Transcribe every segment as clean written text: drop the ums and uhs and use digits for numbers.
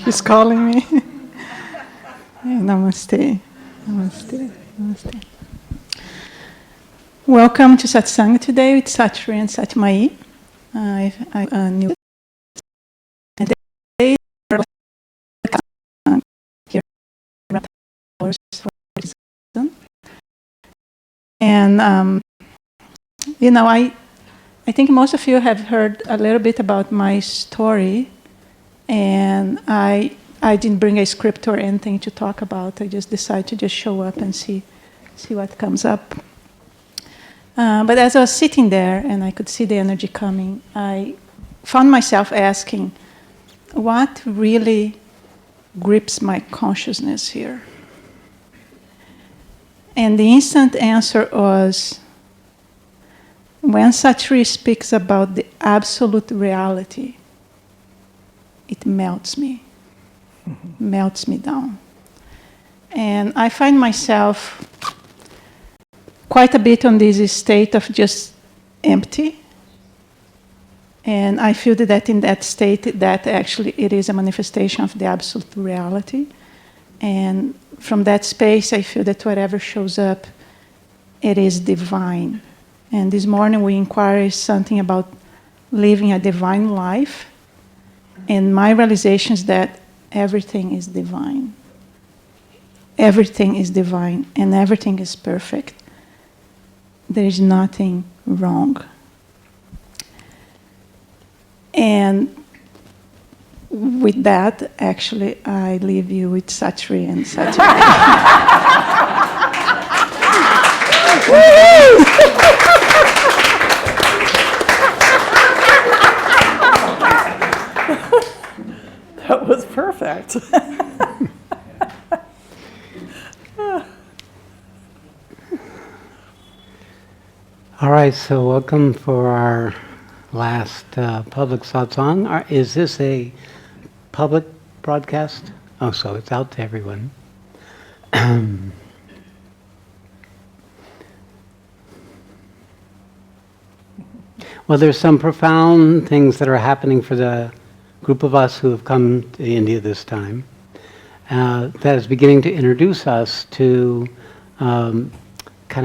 She's calling me. Hey, namaste. Namaste. Namaste. Welcome to Satsang today with Satri and Satmai. I knew today here and I think most of you have heard a little bit about my story, and I didn't bring a script or anything to talk about. I just decided to just show up and see what comes up. But as I was sitting there and I could see the energy coming, I found myself asking, what really grips my consciousness here? And the instant answer was, when Satri speaks about the absolute reality, it melts me, melts me down. And I find myself quite a bit on this state of just empty. And I feel that in that state, that actually it is a manifestation of the absolute reality. And from that space, I feel that whatever shows up, it is divine. And this morning we inquired something about living a divine life. And my realization is that everything is divine. Everything is divine and everything is perfect. There is nothing wrong. And with that, actually, I leave you with Satri and Satri. That was perfect. All right, so welcome for our last public satsang. Is this a public broadcast? Oh, so it's out to everyone. Well, there's some profound things that are happening for the group of us who have come to India this time that is beginning to introduce us to kind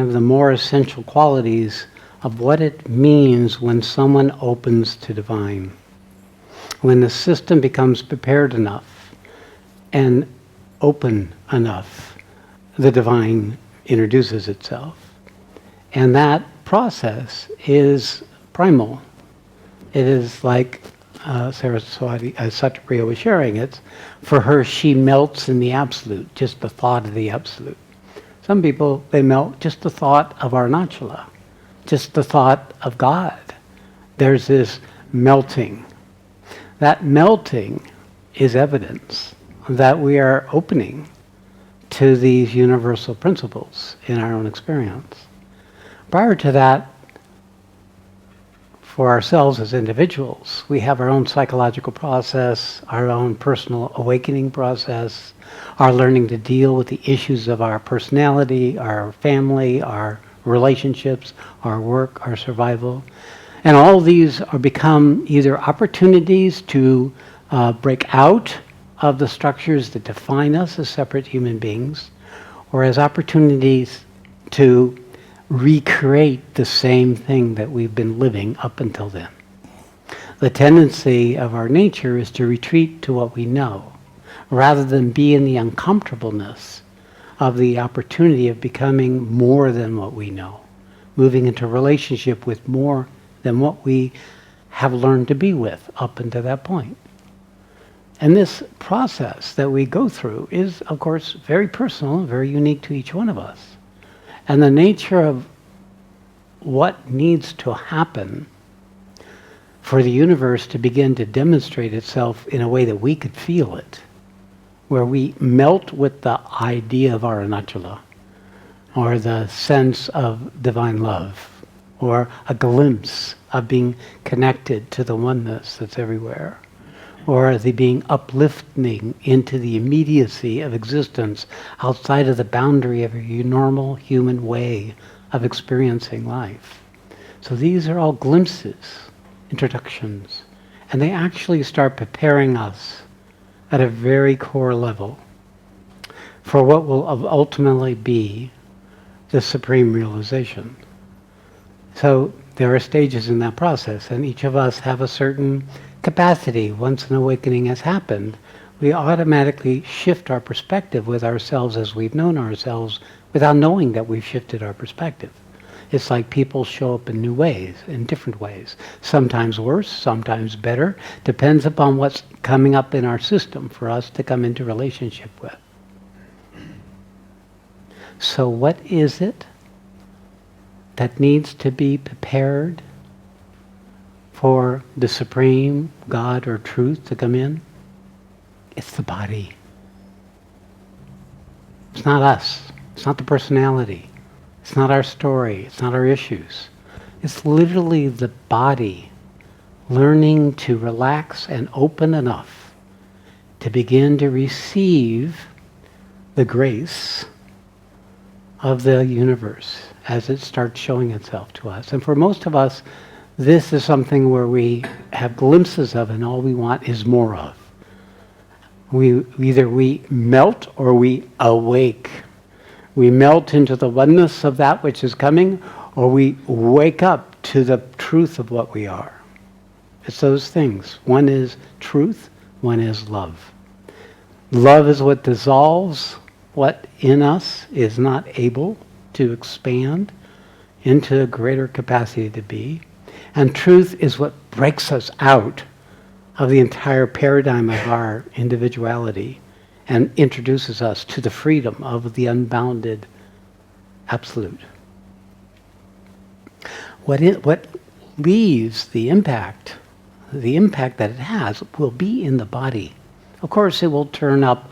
of the more essential qualities of what it means when someone opens to divine. When the system becomes prepared enough and open enough, the divine introduces itself. And that process is primal. It is like Satya was sharing it. For her, she melts in the absolute, just the thought of the absolute. Some people, they melt just the thought of Arunachala, just the thought of God. There's this melting. That melting is evidence that we are opening to these universal principles in our own experience. Prior to that, for ourselves as individuals, we have our own psychological process, our own personal awakening process, our learning to deal with the issues of our personality, our family, our relationships, our work, our survival. And all these are become either opportunities to break out of the structures that define us as separate human beings, or as opportunities to recreate the same thing that we've been living up until then. The tendency of our nature is to retreat to what we know, rather than be in the uncomfortableness of the opportunity of becoming more than what we know, moving into relationship with more than what we have learned to be with up until that point. And this process that we go through is, of course, very personal, very unique to each one of us. And the nature of what needs to happen for the universe to begin to demonstrate itself in a way that we could feel it, where we melt with the idea of Arunachala, or the sense of divine love, or a glimpse of being connected to the oneness that's everywhere, or the being uplifting into the immediacy of existence outside of the boundary of your normal human way of experiencing life. So these are all glimpses, introductions, and they actually start preparing us at a very core level for what will ultimately be the supreme realization. So there are stages in that process, and each of us have a certain capacity. Once an awakening has happened, we automatically shift our perspective with ourselves as we've known ourselves without knowing that we've shifted our perspective. It's like people show up in new ways, in different ways. Sometimes worse, sometimes better. Depends upon what's coming up in our system for us to come into relationship with. So what is it that needs to be prepared for the supreme God or truth to come in? It's the body. It's not us. It's not the personality. It's not our story. It's not our issues. It's literally the body learning to relax and open enough to begin to receive the grace of the universe as it starts showing itself to us. And for most of us, this is something where we have glimpses of, and all we want is more of. Either we melt or we awake. We melt into the oneness of that which is coming, or we wake up to the truth of what we are. It's those things. One is truth, one is love. Love is what dissolves what in us is not able to expand into a greater capacity to be. And truth is what breaks us out of the entire paradigm of our individuality and introduces us to the freedom of the unbounded absolute. What leaves the impact that it has will be in the body. Of course, it will turn up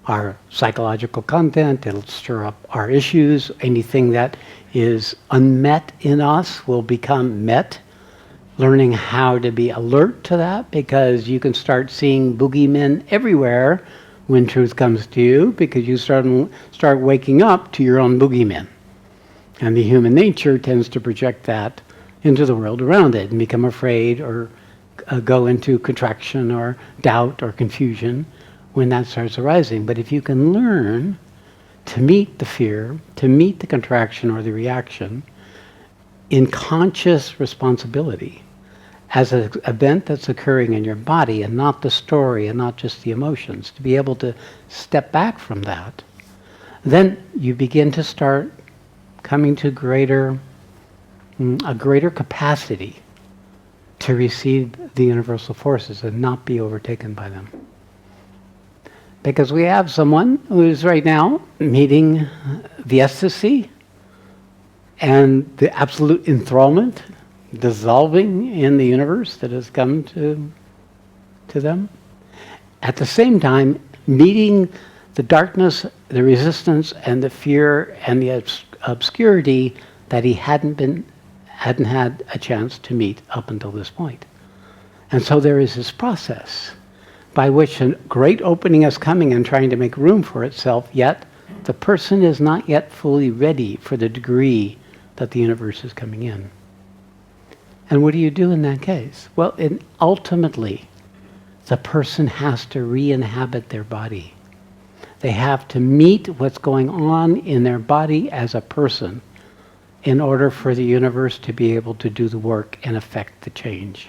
our psychological content, it'll stir up our issues. Anything that is unmet in us will become met. Learning how to be alert to that, because you can start seeing boogeymen everywhere when truth comes to you, because you start waking up to your own boogeymen. And the human nature tends to project that into the world around it and become afraid or go into contraction or doubt or confusion when that starts arising. But if you can learn to meet the fear, to meet the contraction or the reaction in conscious responsibility as an event that's occurring in your body and not the story and not just the emotions, to be able to step back from that, then you begin to start coming to a greater capacity to receive the universal forces and not be overtaken by them. Because we have someone who is right now meeting the ecstasy and the absolute enthrallment dissolving in the universe that has come to them. At the same time, meeting the darkness, the resistance, and the fear and the obscurity that he hadn't had a chance to meet up until this point. And so there is this process by which a great opening is coming and trying to make room for itself, yet the person is not yet fully ready for the degree that the universe is coming in. And what do you do in that case? Well, ultimately, the person has to re-inhabit their body. They have to meet what's going on in their body as a person in order for the universe to be able to do the work and affect the change.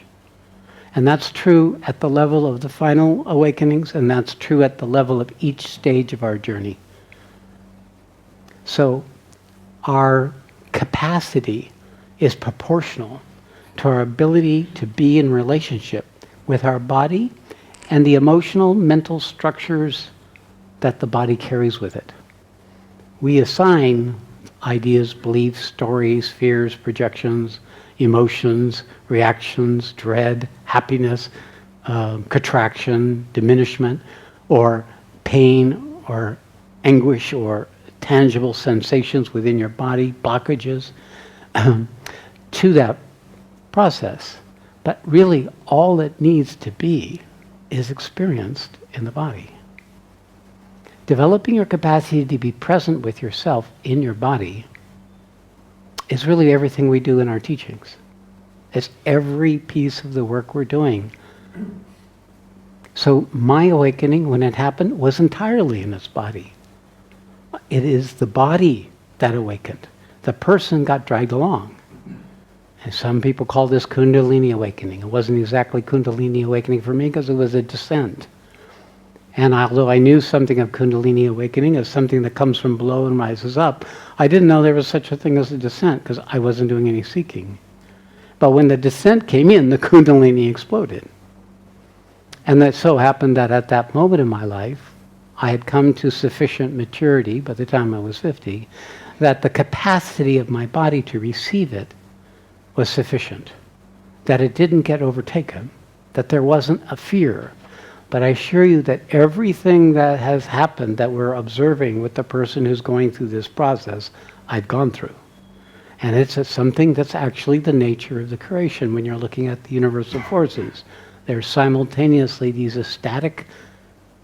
And that's true at the level of the final awakenings, and that's true at the level of each stage of our journey. So our capacity is proportional to our ability to be in relationship with our body and the emotional, mental structures that the body carries with it. We assign ideas, beliefs, stories, fears, projections, emotions, reactions, dread, happiness, contraction, diminishment, or pain, or anguish, or tangible sensations within your body, blockages, to that process. But really, all it needs to be is experienced in the body. Developing your capacity to be present with yourself in your body is really everything we do in our teachings. It's every piece of the work we're doing. So my awakening, when it happened, was entirely in its body. It is the body that awakened. The person got dragged along. And some people call this Kundalini awakening. It wasn't exactly Kundalini awakening for me because it was a descent. And although I knew something of Kundalini awakening as something that comes from below and rises up, I didn't know there was such a thing as a descent because I wasn't doing any seeking. But when the descent came in, the Kundalini exploded. And that so happened that at that moment in my life, I had come to sufficient maturity by the time I was 50, that the capacity of my body to receive it was sufficient, that it didn't get overtaken, that there wasn't a fear. But I assure you that everything that has happened that we're observing with the person who's going through this process, I've gone through. And it's something that's actually the nature of the creation when you're looking at the universal forces. There's simultaneously these ecstatic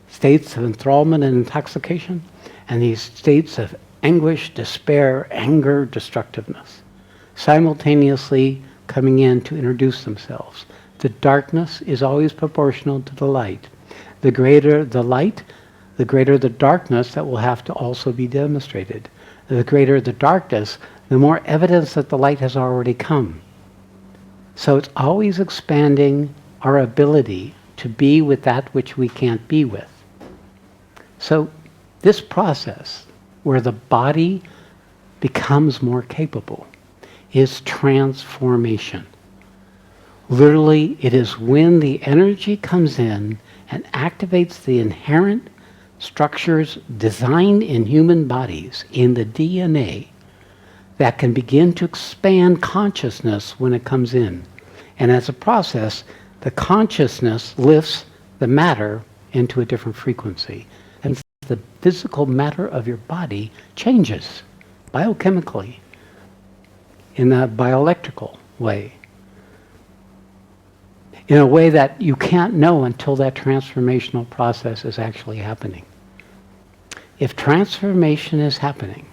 states of enthrallment and intoxication, and these states of anguish, despair, anger, destructiveness, simultaneously coming in to introduce themselves. The darkness is always proportional to the light. The greater the light, the greater the darkness that will have to also be demonstrated. The greater the darkness, the more evidence that the light has already come. So it's always expanding our ability to be with that which we can't be with. So this process, where the body becomes more capable, is transformation. Literally, it is when the energy comes in and activates the inherent structures designed in human bodies, in the DNA, that can begin to expand consciousness when it comes in. And as a process, the consciousness lifts the matter into a different frequency. And the physical matter of your body changes biochemically in a bioelectrical way, in a way that you can't know until that transformational process is actually happening. If transformation is happening,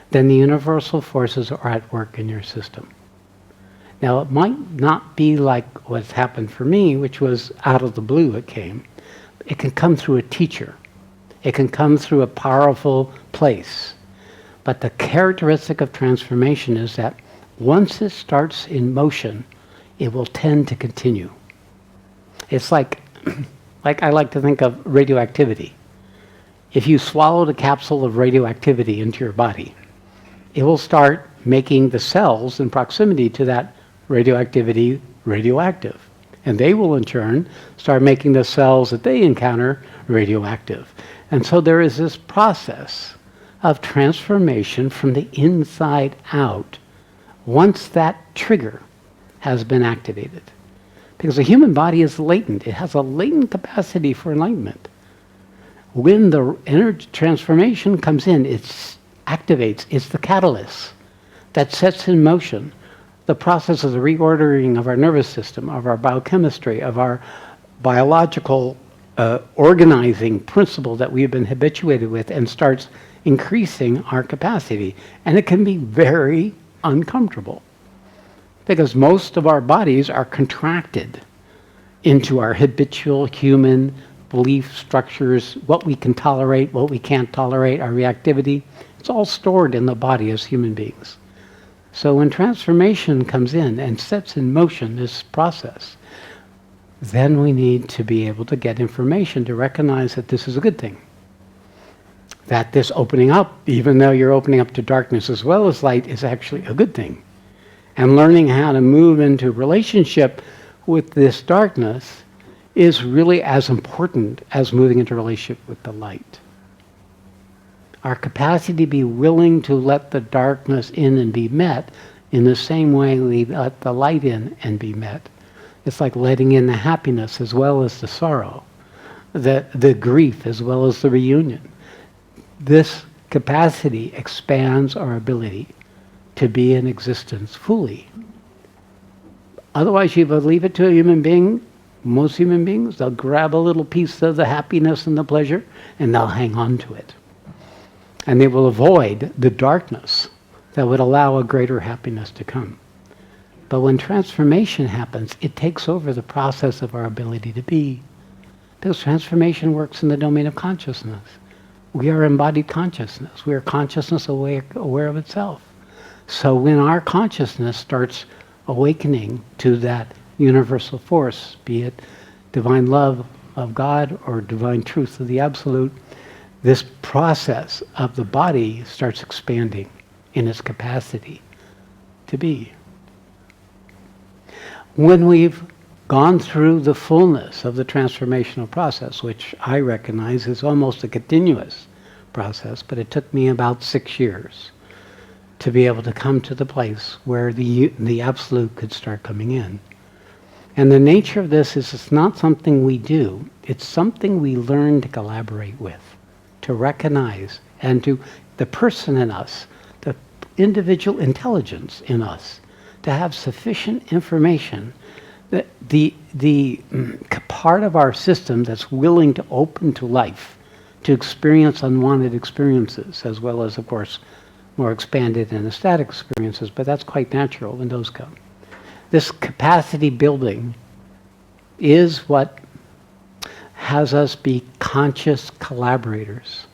then the universal forces are at work in your system. Now, it might not be like what's happened for me, which was out of the blue it came. It can come through a teacher. It can come through a powerful place. But the characteristic of transformation is that once it starts in motion, it will tend to continue. It's like I like to think of radioactivity. If you swallowed a capsule of radioactivity into your body, it will start making the cells in proximity to that radioactivity radioactive. And they will in turn start making the cells that they encounter radioactive. And so there is this process of transformation from the inside out once that trigger has been activated. Because the human body is latent. It has a latent capacity for enlightenment. When the energy transformation comes in, it activates. It's the catalyst that sets in motion the process of the reordering of our nervous system, of our biochemistry, of our biological organizing principle that we've been habituated with, and starts increasing our capacity. And it can be very uncomfortable because most of our bodies are contracted into our habitual human belief structures, what we can tolerate, what we can't tolerate, our reactivity. It's all stored in the body as human beings. So when transformation comes in and sets in motion this process, then we need to be able to get information to recognize that this is a good thing. That this opening up, even though you're opening up to darkness as well as light, is actually a good thing. And learning how to move into relationship with this darkness is really as important as moving into relationship with the light. Our capacity to be willing to let the darkness in and be met in the same way we let the light in and be met. It's like letting in the happiness as well as the sorrow, the grief as well as the reunion. This capacity expands our ability to be in existence fully. Otherwise, you would leave it to a human being. Most human beings, they'll grab a little piece of the happiness and the pleasure, and they'll hang on to it. And they will avoid the darkness that would allow a greater happiness to come. But when transformation happens, it takes over the process of our ability to be. Because transformation works in the domain of consciousness. We are embodied consciousness. We are consciousness aware of itself. So when our consciousness starts awakening to that universal force, be it divine love of God or divine truth of the Absolute, this process of the body starts expanding in its capacity to be. When we've gone through the fullness of the transformational process, which I recognize is almost a continuous process, but it took me about 6 years to be able to come to the place where the Absolute could start coming in. And the nature of this is it's not something we do, it's something we learn to collaborate with, to recognize, and to the person in us, the individual intelligence in us, to have sufficient information that the part of our system that's willing to open to life, to experience unwanted experiences, as well as, of course, more expanded and ecstatic experiences, but that's quite natural when those come. This capacity building is what has us be conscious collaborators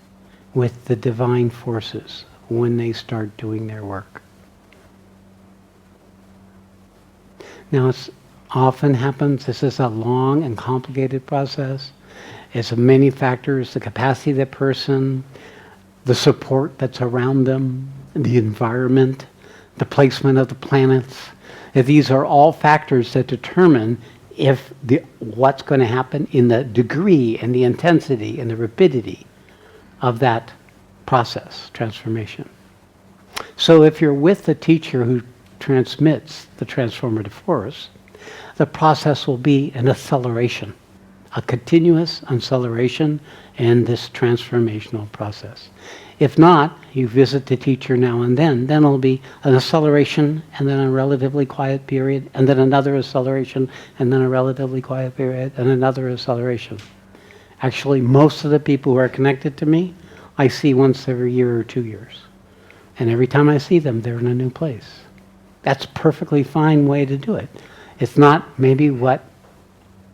with the divine forces when they start doing their work. Now, it's often happens, this is a long and complicated process. It's many factors, the capacity of the person, the support that's around them, the environment, the placement of the planets. These are all factors that determine if what's going to happen in the degree and the intensity and the rapidity of that process, transformation. So if you're with a teacher who transmits the transformative force, the process will be an acceleration, a continuous acceleration in this transformational process. If not, you visit the teacher now and then it'll be an acceleration and then a relatively quiet period, and then another acceleration, and then a relatively quiet period, and another acceleration. Actually, most of the people who are connected to me, I see once every year or 2 years. And every time I see them, they're in a new place. That's a perfectly fine way to do it. It's not maybe what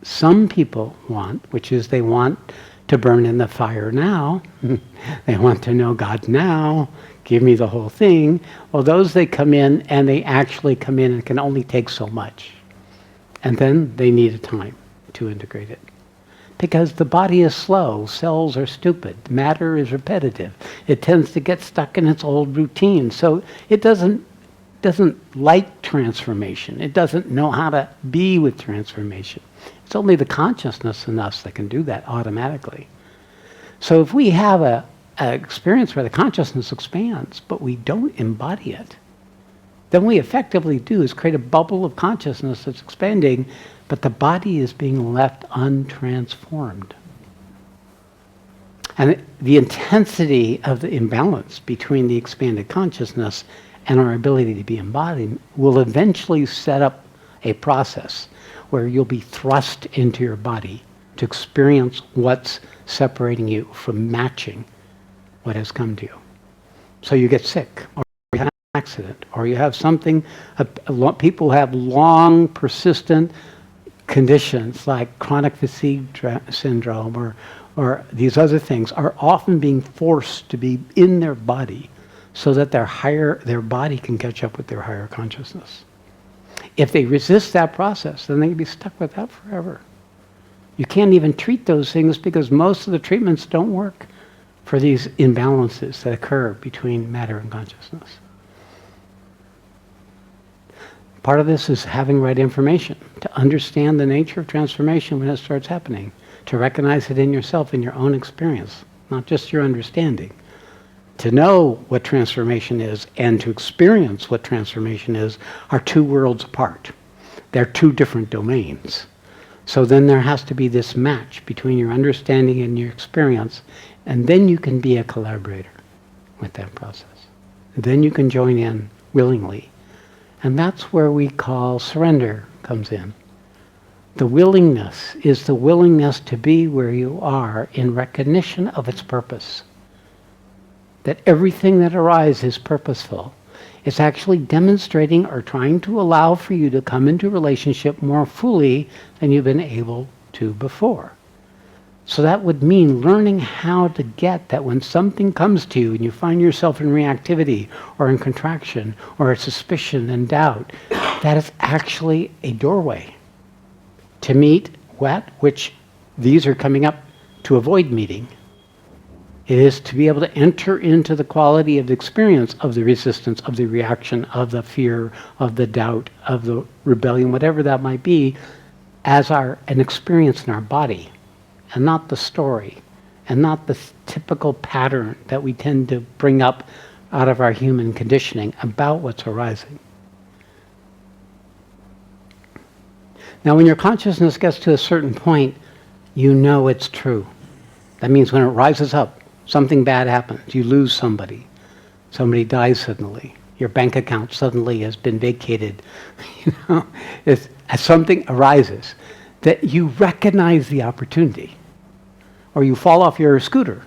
some people want, which is they want to burn in the fire now. They want to know God now. Give me the whole thing. Well, those they come in and they actually come in and can only take so much. And then they need a time to integrate it. Because the body is slow, cells are stupid, matter is repetitive. It tends to get stuck in its old routine. So it doesn't like transformation. It doesn't know how to be with transformation. It's only the consciousness in us that can do that automatically. So if we have an experience where the consciousness expands, but we don't embody it, then we effectively do is create a bubble of consciousness that's expanding, but the body is being left untransformed. And the intensity of the imbalance between the expanded consciousness and our ability to be embodied will eventually set up a process where you'll be thrust into your body to experience what's separating you from matching what has come to you. So you get sick, or you have an accident, or you have something. People have long, persistent conditions like chronic fatigue syndrome or these other things are often being forced to be in their body so that their body can catch up with their higher consciousness. If they resist that process, then they can be stuck with that forever. You can't even treat those things because most of the treatments don't work for these imbalances that occur between matter and consciousness. Part of this is having right information, to understand the nature of transformation when it starts happening, to recognize it in yourself, in your own experience, not just your understanding. To know what transformation is and to experience what transformation is are two worlds apart. They're two different domains. So then there has to be this match between your understanding and your experience, and then you can be a collaborator with that process. Then you can join in willingly. And that's where we call surrender comes in. The willingness is the willingness to be where you are in recognition of its purpose. That everything that arises is purposeful. It's actually demonstrating or trying to allow for you to come into relationship more fully than you've been able to before. So that would mean learning how to get that when something comes to you and you find yourself in reactivity or in contraction or a suspicion and doubt, that is actually a doorway to meet what? Which these are coming up to avoid meeting. It is to be able to enter into the quality of the experience of the resistance, of the reaction, of the fear, of the doubt, of the rebellion, whatever that might be, as an experience in our body, and not the story, and not the typical pattern that we tend to bring up out of our human conditioning about what's arising. Now, when your consciousness gets to a certain point, you know it's true. That means when it rises up, something bad happens. You lose somebody. Somebody dies suddenly. Your bank account suddenly has been vacated. As something arises, that you recognize the opportunity. Or you fall off your scooter.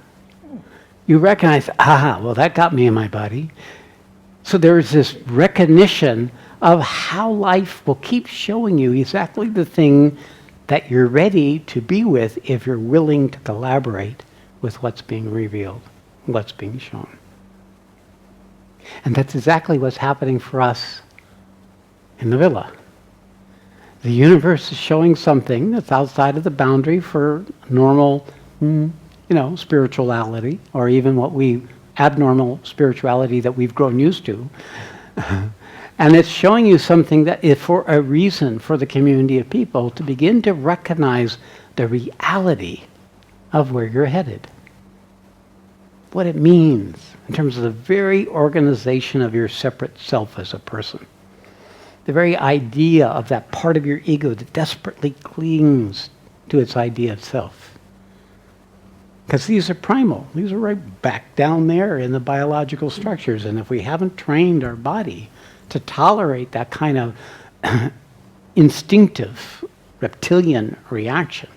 You recognize, well, that got me in my body. So there's this recognition of how life will keep showing you exactly the thing that you're ready to be with if you're willing to collaborate with what's being revealed, what's being shown. And that's exactly what's happening for us in the villa. The universe is showing something that's outside of the boundary for normal, spirituality, or even abnormal spirituality that we've grown used to. And it's showing you something that is for a reason for the community of people to begin to recognize the reality of where you're headed. What it means in terms of the very organization of your separate self as a person. The very idea of that part of your ego that desperately clings to its idea of self. Because these are primal. These are right back down there in the biological structures. And if we haven't trained our body to tolerate that kind of instinctive reptilian reaction,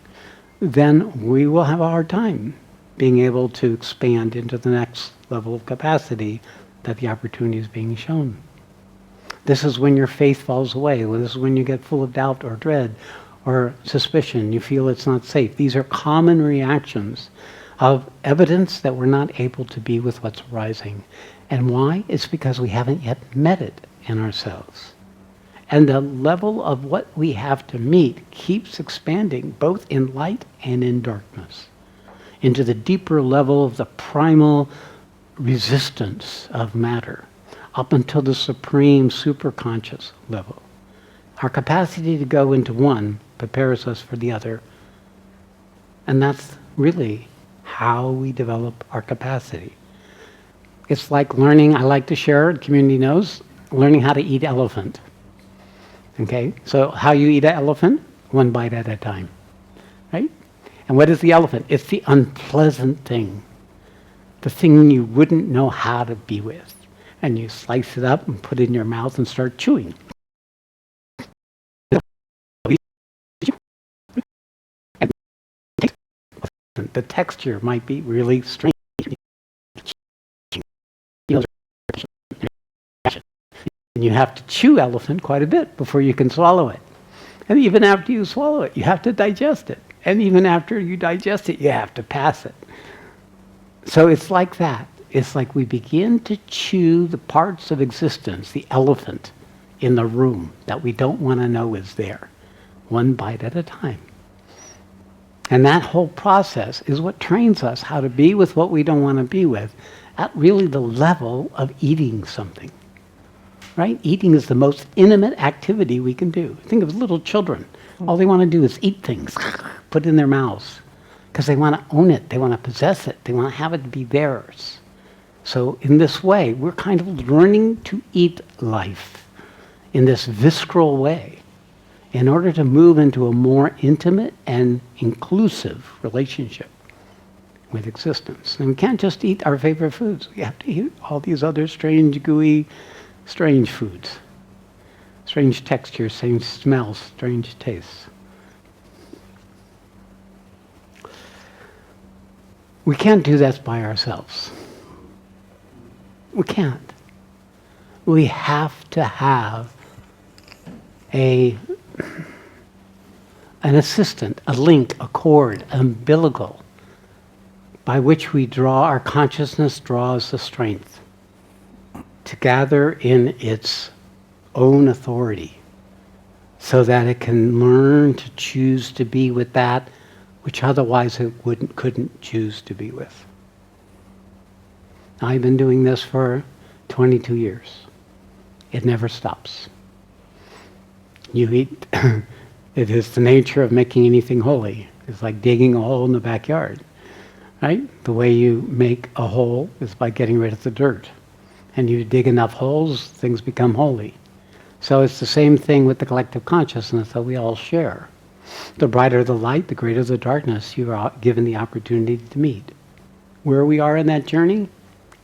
then we will have a hard time being able to expand into the next level of capacity that the opportunity is being shown. This is when your faith falls away. This is when you get full of doubt or dread or suspicion. You feel it's not safe. These are common reactions of evidence that we're not able to be with what's arising. And why? It's because we haven't yet met it in ourselves. And the level of what we have to meet keeps expanding, both in light and in darkness, into the deeper level of the primal resistance of matter, up until the supreme superconscious level. Our capacity to go into one prepares us for the other. And that's really how we develop our capacity. It's like learning, I like to share, the community knows, learning how to eat elephant. Okay, so how you eat an elephant? One bite at a time, right? And what is the elephant? It's the unpleasant thing, the thing you wouldn't know how to be with. And you slice it up and put it in your mouth and start chewing. The texture might be really strange. And you have to chew elephant quite a bit before you can swallow it. And even after you swallow it, you have to digest it. And even after you digest it, you have to pass it. So it's like that. It's like we begin to chew the parts of existence, the elephant in the room that we don't want to know is there, one bite at a time. And that whole process is what trains us how to be with what we don't want to be with at really the level of eating something. Right? Eating is the most intimate activity we can do. Think of little children. All they want to do is eat things, put it in their mouths, because they want to own it, they want to possess it, they want to have it be theirs. So in this way, we're kind of learning to eat life in this visceral way in order to move into a more intimate and inclusive relationship with existence. And we can't just eat our favorite foods. We have to eat all these other strange, gooey, strange foods. Strange textures, strange smells, strange tastes. We can't do this by ourselves. We can't. We have to have a an assistant, a link, a cord, an umbilical, by which we draw, our consciousness draws the strength to gather in its own authority so that it can learn to choose to be with that which otherwise it couldn't choose to be with. I've been doing this for 22 years. It never stops. You eat, it is the nature of making anything holy. It's like digging a hole in the backyard, right? The way you make a hole is by getting rid of the dirt. And you dig enough holes, things become holy. So it's the same thing with the collective consciousness that we all share. The brighter the light, the greater the darkness you are given the opportunity to meet. Where we are in that journey?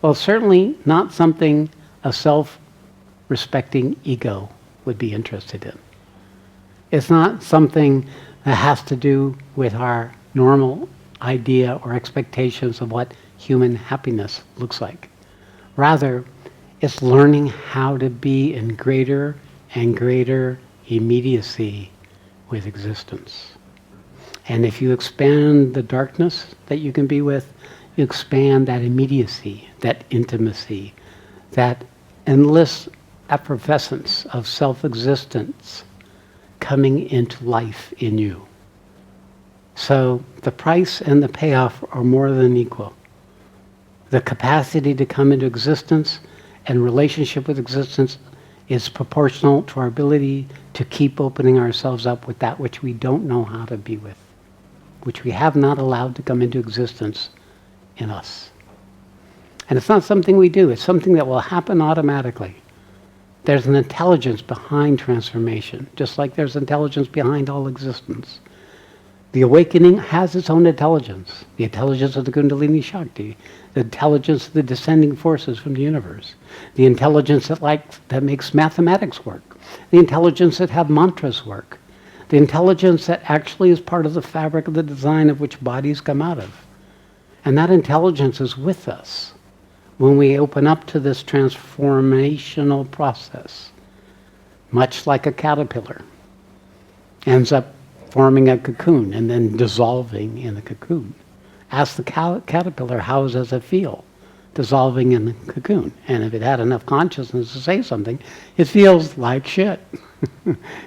Well, certainly not something a self-respecting ego would be interested in. It's not something that has to do with our normal idea or expectations of what human happiness looks like. Rather, it's learning how to be in greater and greater immediacy with existence. And if you expand the darkness that you can be with, you expand that immediacy, that intimacy, that endless effervescence of self-existence coming into life in you. So the price and the payoff are more than equal. The capacity to come into existence and relationship with existence is proportional to our ability to keep opening ourselves up with that which we don't know how to be with, which we have not allowed to come into existence in us. And it's not something we do, it's something that will happen automatically. There's an intelligence behind transformation, just like there's intelligence behind all existence. The awakening has its own intelligence, the intelligence of the Kundalini Shakti, the intelligence of the descending forces from the universe, the intelligence that makes mathematics work, the intelligence that have mantras work, the intelligence that actually is part of the fabric of the design of which bodies come out of. And that intelligence is with us when we open up to this transformational process, much like a caterpillar ends up forming a cocoon and then dissolving in the cocoon. Ask the caterpillar, how does it feel dissolving in the cocoon? And if it had enough consciousness to say something, it feels like shit.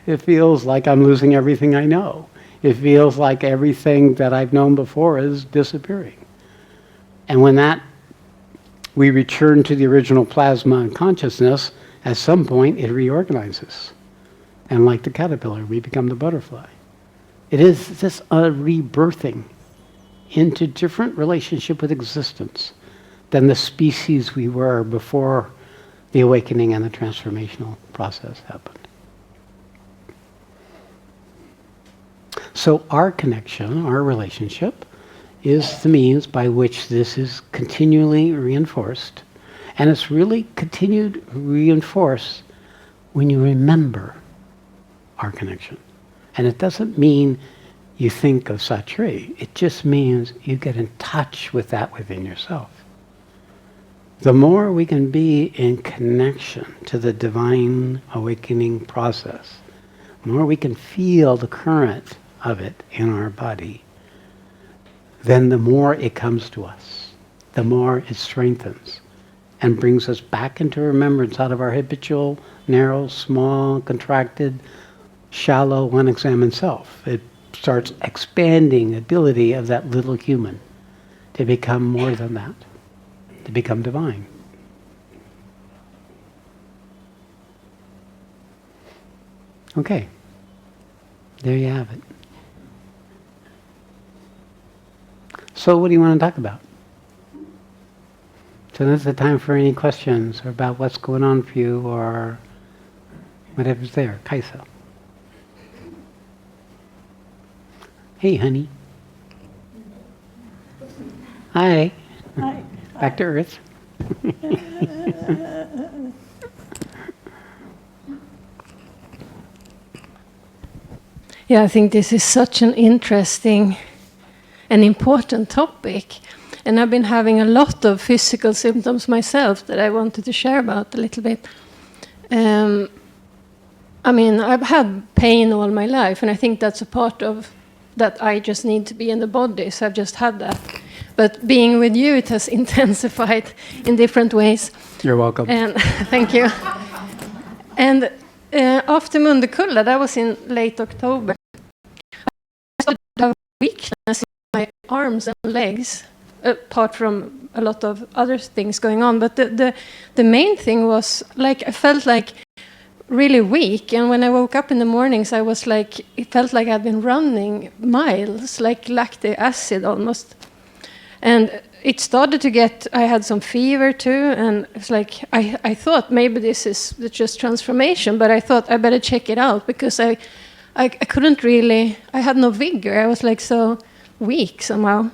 It feels like I'm losing everything I know. It feels like everything that I've known before is disappearing. And when we return to the original plasma and consciousness, at some point it reorganizes. And like the caterpillar, we become the butterfly. It is this rebirthing into different relationship with existence than the species we were before the awakening and the transformational process happened. So our connection, our relationship, is the means by which this is continually reinforced. And it's really continued reinforced when you remember our connection. And it doesn't mean you think of Satri. It just means you get in touch with that within yourself. The more we can be in connection to the divine awakening process, the more we can feel the current of it in our body, then the more it comes to us, the more it strengthens and brings us back into remembrance out of our habitual, narrow, small, contracted, shallow, unexamined self. It starts expanding the ability of that little human to become more than that, to become divine. Okay, there you have it. So what do you want to talk about? So this is the time for any questions about what's going on for you or whatever's there. Kaisa. Hey, honey. Hi. Hi. Back to Earth. Yeah, I think this is such an interesting and important topic. And I've been having a lot of physical symptoms myself that I wanted to share about a little bit. I mean, I've had pain all my life, and I think that's a part of that. I just need to be in the body, so I've just had that. But being with you, it has intensified in different ways. You're welcome. And thank you. And after Mundekulla, that was in late October, I started to have weakness in my arms and legs, apart from a lot of other things going on. But the main thing was, like, I felt like really weak, and when I woke up in the mornings, I was like, it felt like I'd been running miles, like lactic acid almost. And it started to get, I had some fever too, and it's like, I thought maybe this is just transformation, but I thought I better check it out, because I couldn't really, I had no vigor, I was like so weak somehow.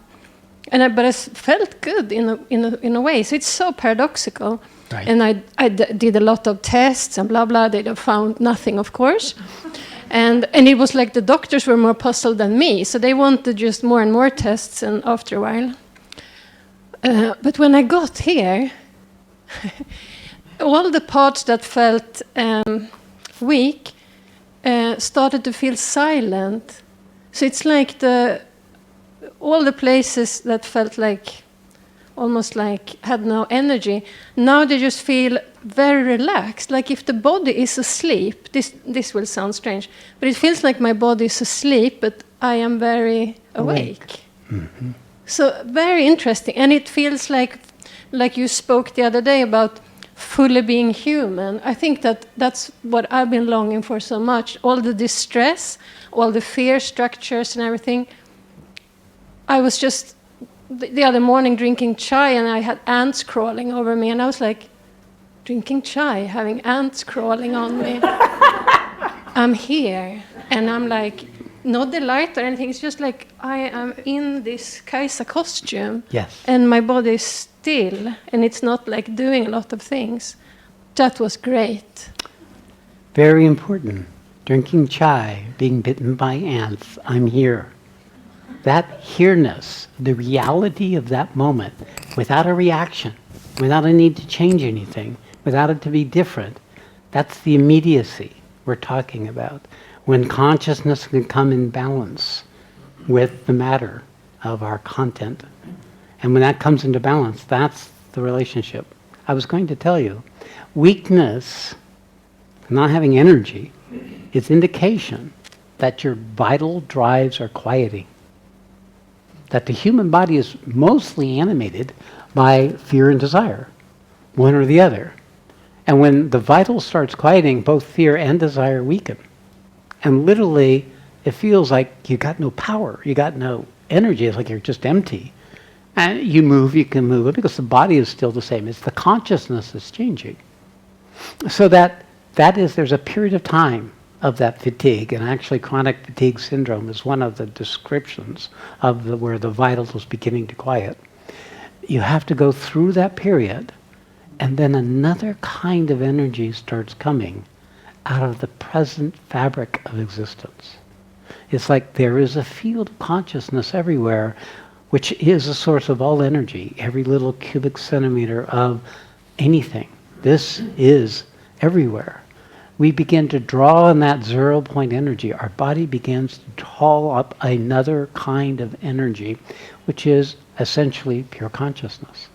But I felt good in a way, so it's so paradoxical. Right. And I did a lot of tests and blah blah. They found nothing, of course, and it was like the doctors were more puzzled than me. So they wanted just more and more tests. And after a while, but when I got here, all the parts that felt weak started to feel silent. So it's like all the places that felt like almost like had no energy, now they just feel very relaxed, like if the body is asleep. This will sound strange, but it feels like my body is asleep, but I am very awake. Mm-hmm. So very interesting, and it feels like you spoke the other day about fully being human. I think that's what I've been longing for so much. All the distress, all the fear structures and everything. I was just the other morning drinking chai, and I had ants crawling over me, and I was like, drinking chai, having ants crawling on me. I'm here, and I'm like, no delight or anything. It's just like I am in this Kajsa costume, Yes. and my body is still, and it's not like doing a lot of things. That was great. Very important. Drinking chai, being bitten by ants, I'm here. That here-ness, the reality of that moment, without a reaction, without a need to change anything, without it to be different, that's the immediacy we're talking about. When consciousness can come in balance with the matter of our content. And when that comes into balance, that's the relationship. I was going to tell you, weakness, not having energy, is indication that your vital drives are quieting. That the human body is mostly animated by fear and desire, one or the other. And when the vital starts quieting, both fear and desire weaken. And literally, it feels like you got no power, you got no energy, it's like you're just empty. And you can move it because the body is still the same. It's the consciousness that's changing. So there's a period of time of that fatigue, and actually chronic fatigue syndrome is one of the descriptions of where the vital is beginning to quiet. You have to go through that period, and then another kind of energy starts coming out of the present fabric of existence. It's like there is a field of consciousness everywhere, which is a source of all energy, every little cubic centimeter of anything. This is everywhere. We begin to draw on that 0 point energy. Our body begins to call up another kind of energy, which is essentially pure consciousness.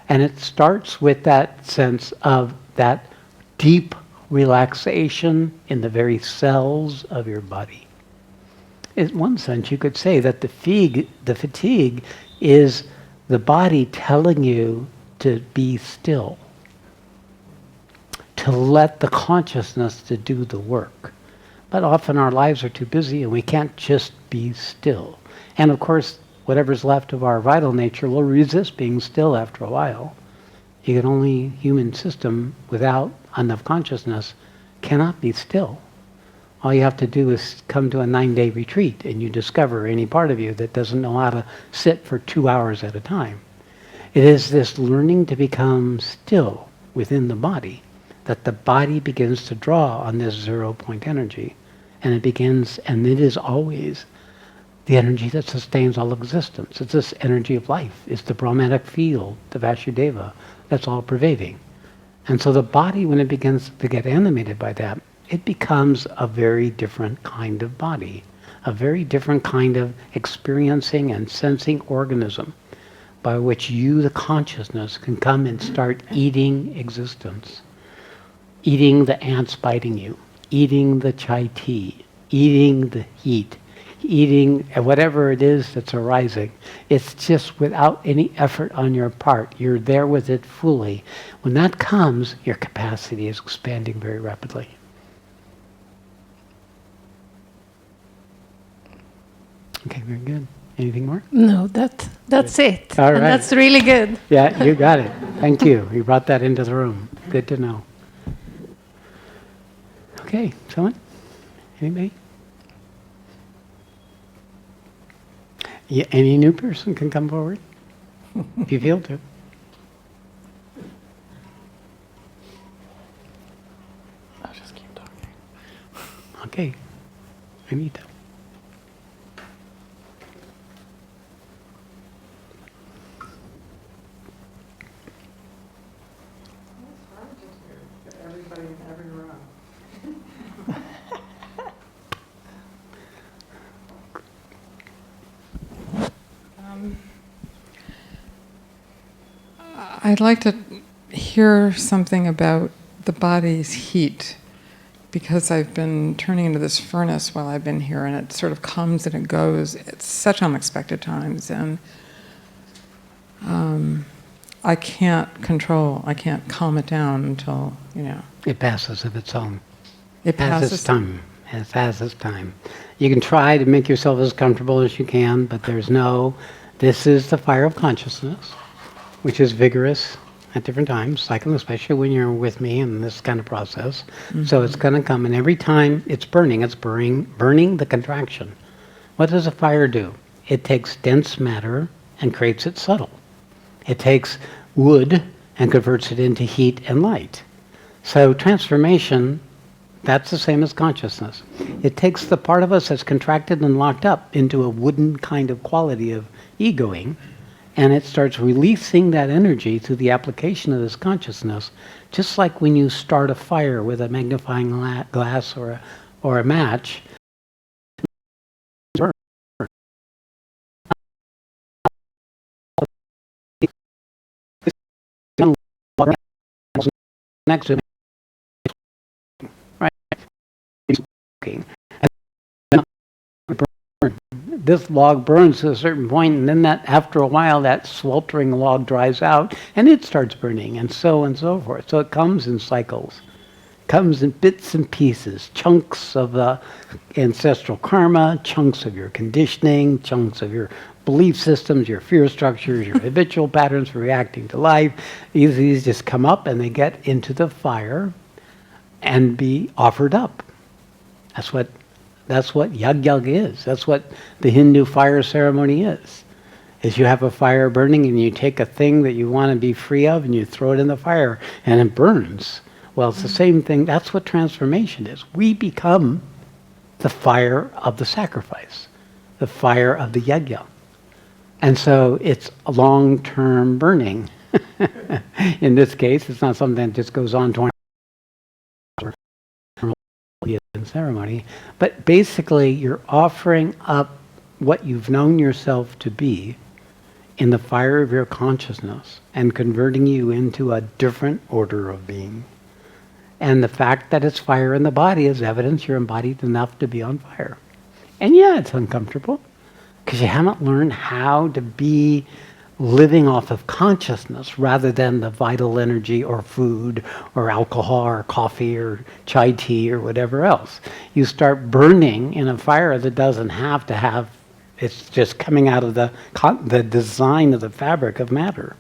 And it starts with that sense of that deep relaxation in the very cells of your body. In one sense, you could say that the fatigue is the body telling you to be still, to let the consciousness to do the work. But often our lives are too busy and we can't just be still. And of course, whatever's left of our vital nature will resist being still after a while. The only human system without enough consciousness cannot be still. All you have to do is come to a 9-day retreat and you discover any part of you that doesn't know how to sit for 2 hours at a time. It is this learning to become still within the body that the body begins to draw on this 0 point energy. And it is always the energy that sustains all existence. It's this energy of life. It's the Brahmanic field, the Vasudeva, that's all pervading. And so the body, when it begins to get animated by that, it becomes a very different kind of body, a very different kind of experiencing and sensing organism by which you, the consciousness, can come and start eating existence, eating the ants biting you, eating the chai tea, eating the heat, eating whatever it is that's arising. It's just without any effort on your part. You're there with it fully. When that comes, your capacity is expanding very rapidly. Okay, very good. Anything more? No, that's it. All And right. that's really good. Yeah, you got it. Thank you. You brought that into the room. Good to know. Okay, someone? Anybody? Yeah, any new person can come forward if you feel to. I'll just keep talking. Okay, Anita. Everybody in every room. I'd like to hear something about the body's heat, because I've been turning into this furnace while I've been here, and it sort of comes and it goes at such unexpected times, and I can't calm it down until, It passes of its own. it Has its passes. time. It has its time. You can try to make yourself as comfortable as you can, but this is the fire of consciousness, which is vigorous at different times, cycling, especially when you're with me in this kind of process. Mm-hmm. So it's going to come, and every time it's burning the contraction. What does a fire do? It takes dense matter and creates it subtle. It takes wood and converts it into heat and light. So transformation, that's the same as consciousness. It takes the part of us that's contracted and locked up into a wooden kind of quality of egoing, and it starts releasing that energy through the application of this consciousness, just like when you start a fire with a magnifying glass or a match. Next to me, right? This log burns to a certain point, and then after a while, that sweltering log dries out, and it starts burning, and so forth. So it comes in cycles, comes in bits and pieces, chunks of the ancestral karma, chunks of your conditioning, chunks of your belief systems, your fear structures, your habitual patterns for reacting to life. These just come up, and they get into the fire and be offered up. That's what yag is. That's what the Hindu fire ceremony is you have a fire burning, and you take a thing that you want to be free of, and you throw it in the fire, and it burns. Well, it's the same thing. That's what transformation is. We become the fire of the sacrifice, the fire of the yajna. And so it's a long-term burning. In this case, it's not something that just goes on 20 hours in ceremony. But basically, you're offering up what you've known yourself to be in the fire of your consciousness and converting you into a different order of being. And the fact that it's fire in the body is evidence you're embodied enough to be on fire. And yeah, it's uncomfortable because you haven't learned how to be living off of consciousness rather than the vital energy or food or alcohol or coffee or chai tea or whatever else. You start burning in a fire that doesn't have to have, it's just coming out of the design of the fabric of matter.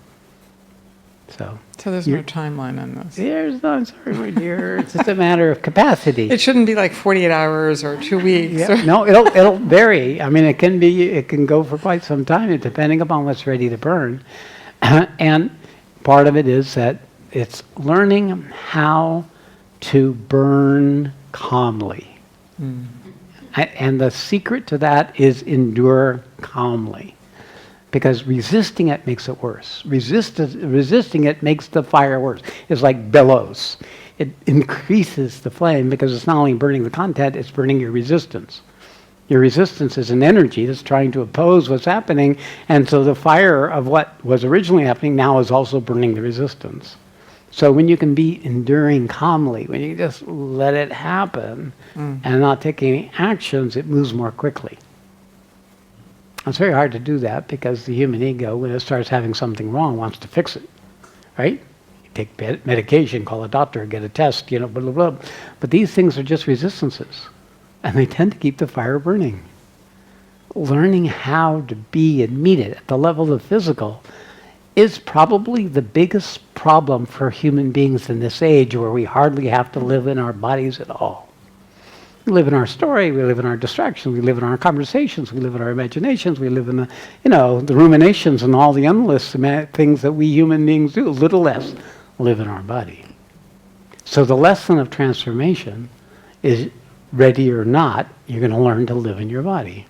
So there's no timeline on this. there's no, I'm sorry, my dear. It's just a matter of capacity. It shouldn't be like 48 hours or 2 weeks. Yeah, no, it'll vary. I mean, it can go for quite some time, depending upon what's ready to burn. And part of it is that it's learning how to burn calmly. And the secret to that is endure calmly. Because resisting it makes it worse. Resisting it makes the fire worse. It's like bellows. it increases the flame because it's not only burning the content, it's burning your resistance. Your resistance is an energy that's trying to oppose what's happening, and so the fire of what was originally happening now is also burning the resistance. So when you can be enduring calmly, when you just let it happen and not take any actions, it moves more quickly. It's very hard to do that because the human ego, when it starts having something wrong, wants to fix it, right? You take medication, call a doctor, get a test, blah, blah, blah. But these things are just resistances, and they tend to keep the fire burning. Learning how to be and meet it at the level of physical is probably the biggest problem for human beings in this age, where we hardly have to live in our bodies at all. We live in our story, we live in our distractions, we live in our conversations, we live in our imaginations, we live in the, the ruminations and all the endless things that we human beings do, a little less live in our body. So the lesson of transformation is, ready or not, you're going to learn to live in your body.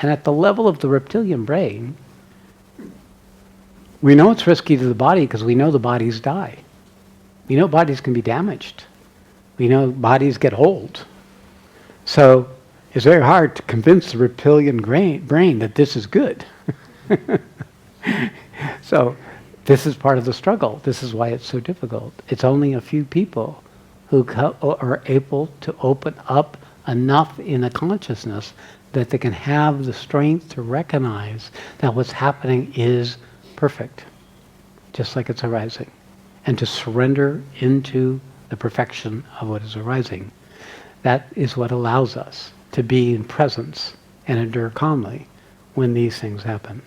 And at the level of the reptilian brain, we know it's risky to the body because we know the bodies die. We know bodies can be damaged. We know bodies get old. So it's very hard to convince the reptilian brain that this is good. So this is part of the struggle. This is why it's so difficult. It's only a few people who are able to open up enough in a consciousness that they can have the strength to recognize that what's happening is perfect, just like it's arising, and to surrender into the perfection of what is arising. That is what allows us to be in presence and endure calmly when these things happen.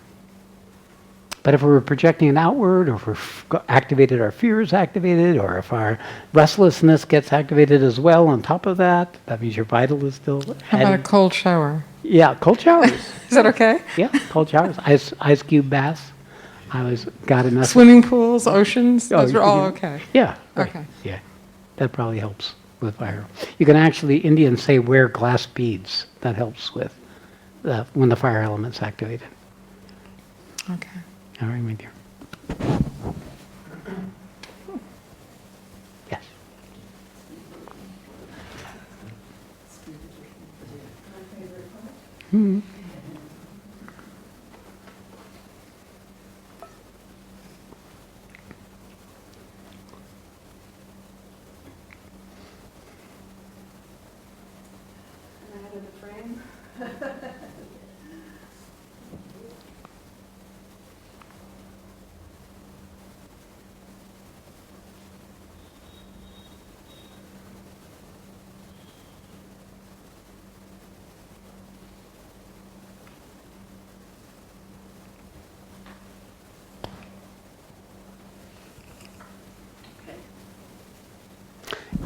But if we're projecting it outward, or if we're activated, our fear is activated, or if our restlessness gets activated as well on top of that, that means your vital is still... How about a cold shower? Yeah, cold showers. Is that okay? Yeah, cold showers. Ice cube baths. I got enough. Swimming pools, oceans, Oh, those are all okay. Yeah. Right. Okay. Yeah, that probably helps with fire. You can actually, Indians say, wear glass beads. That helps with when the fire element's activated. Okay. All right, my dear. Yes. Hmm.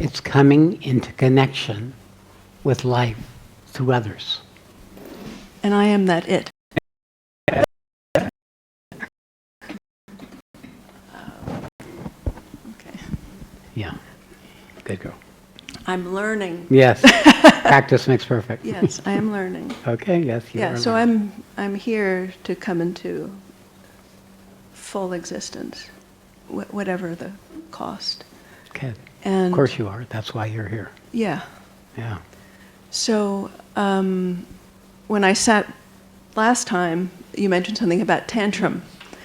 It's coming into connection with life through others. And I am that it. Okay. Yeah. Good girl. I'm learning. Yes. Practice makes perfect. Yes, I am learning. Okay, yes. You Yeah, are so learning. I'm here to come into full existence, whatever the cost. Okay. And Of course you are. That's why you're here. yeah. Yeah. So when I sat last time, you mentioned something about tantrum,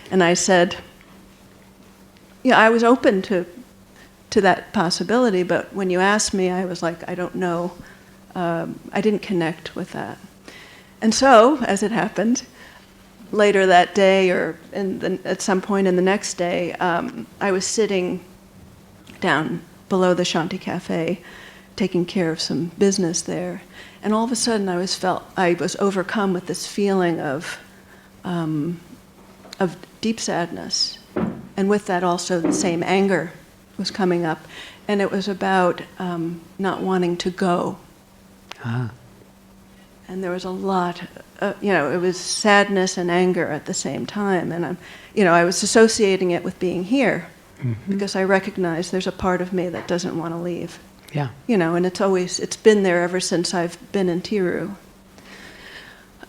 and I said, yeah, I was open to that possibility, but when you asked me, I was like, I don't know. I didn't connect with that. And so, as it happened, later that day or at some point in the next day, I was sitting down below the Shanti Cafe, taking care of some business there, and all of a sudden I was overcome with this feeling of deep sadness, and with that also the same anger was coming up, and it was about not wanting to go. Ah. And there was a lot, it was sadness and anger at the same time, and I was associating it with being here. Mm-hmm. Because I recognize there's a part of me that doesn't want to leave. Yeah. And it's been there ever since I've been in Tiru.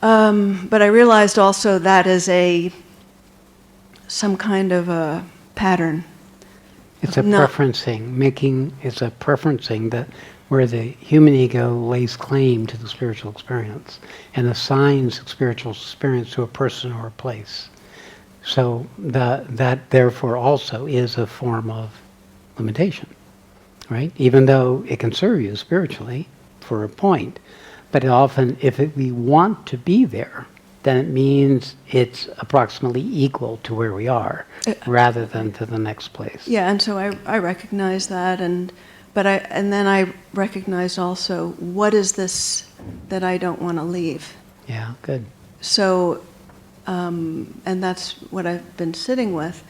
But I realized also that is some kind of a pattern. It's a not- preferencing, it's a preferencing that where the human ego lays claim to the spiritual experience and assigns spiritual experience to a person or a place. So that therefore also is a form of limitation, right? Even though it can serve you spiritually for a point, but often if we want to be there, then it means it's approximately equal to where we are rather than to the next place. Yeah, and so I recognize that, and then I recognized also, what is this that I don't want to leave? Yeah, good. So, and that's what I've been sitting with.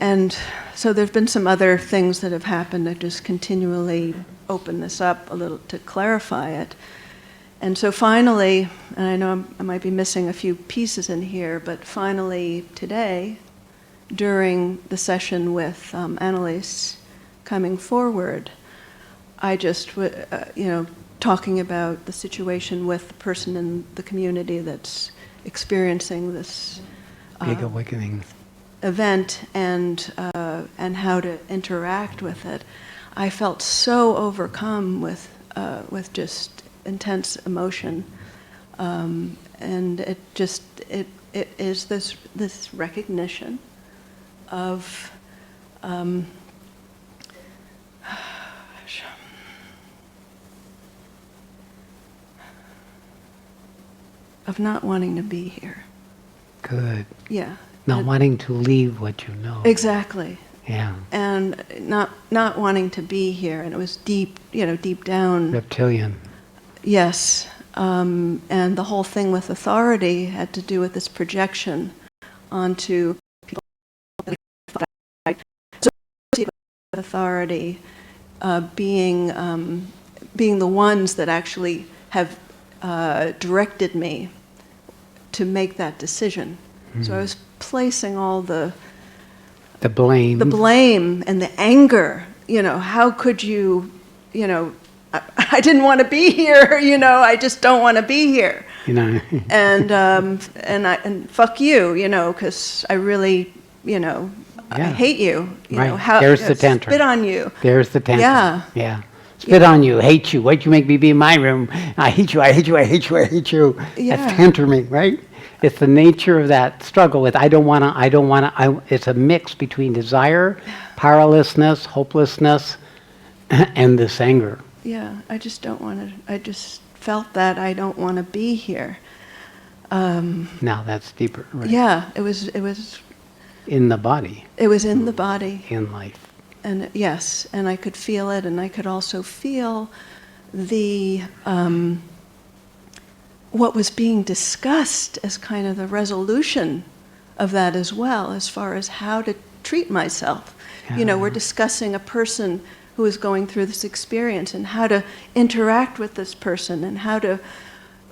And so there've been some other things that have happened that just continually open this up a little to clarify it. And so finally, and I know I might be missing a few pieces in here, but finally today, during the session with Annalise coming forward, I just, talking about the situation with the person in the community that's experiencing this Big awakening. event and how to interact with it, I felt so overcome with just intense emotion, and it is this recognition of of not wanting to be here. Good. Yeah. Not wanting to leave what you know. Exactly. Yeah. And not wanting to be here, and it was deep down. Reptilian. Yes, and the whole thing with authority had to do with this projection onto people. So authority being the ones that actually have directed me to make that decision. So I was placing all the blame. the blame and the anger. How could you? I didn't want to be here. I just don't want to be here. And fuck you. Because I really, I hate you. Right. How There's the tantrum. Spit on you. There's the tantrum. Yeah. Yeah. Spit on you, hate you. Why'd you make me be in my room? I hate you, I hate you, I hate you, I hate you. Yeah. That's tantruming, right? It's the nature of that struggle with I don't wanna. It's a mix between desire, powerlessness, hopelessness, and this anger. Yeah, I just don't want to. I just felt that I don't want to be here. Now that's deeper, right? Yeah, it was In the body, It was in the body. in life. And yes, and I could feel it, and I could also feel the what was being discussed as kind of the resolution of that as well, as far as how to treat myself. We're discussing a person who is going through this experience and how to interact with this person and how to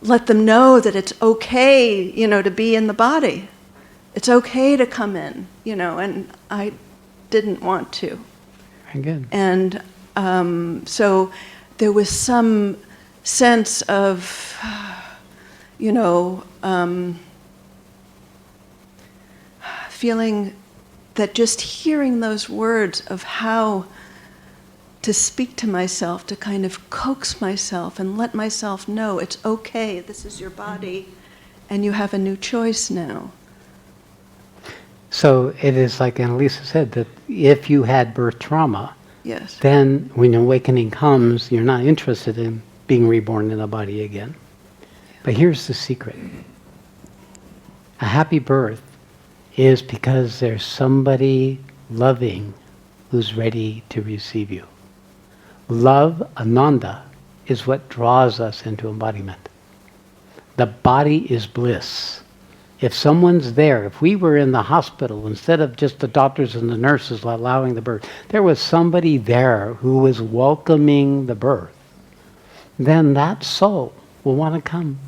let them know that it's okay, to be in the body. It's okay to come in, and I didn't want to. Very good. And so there was some sense of, feeling that just hearing those words of how to speak to myself, to kind of coax myself and let myself know it's okay, this is your body, and you have a new choice now. So it is like Annalisa said, that if you had birth trauma, Yes. then when awakening comes, you're not interested in being reborn in a body again. But here's the secret. A happy birth is because there's somebody loving who's ready to receive you. Love, Ananda, is what draws us into embodiment. The body is bliss. If someone's there, if we were in the hospital, instead of just the doctors and the nurses allowing the birth, there was somebody there who was welcoming the birth, then that soul will want to come.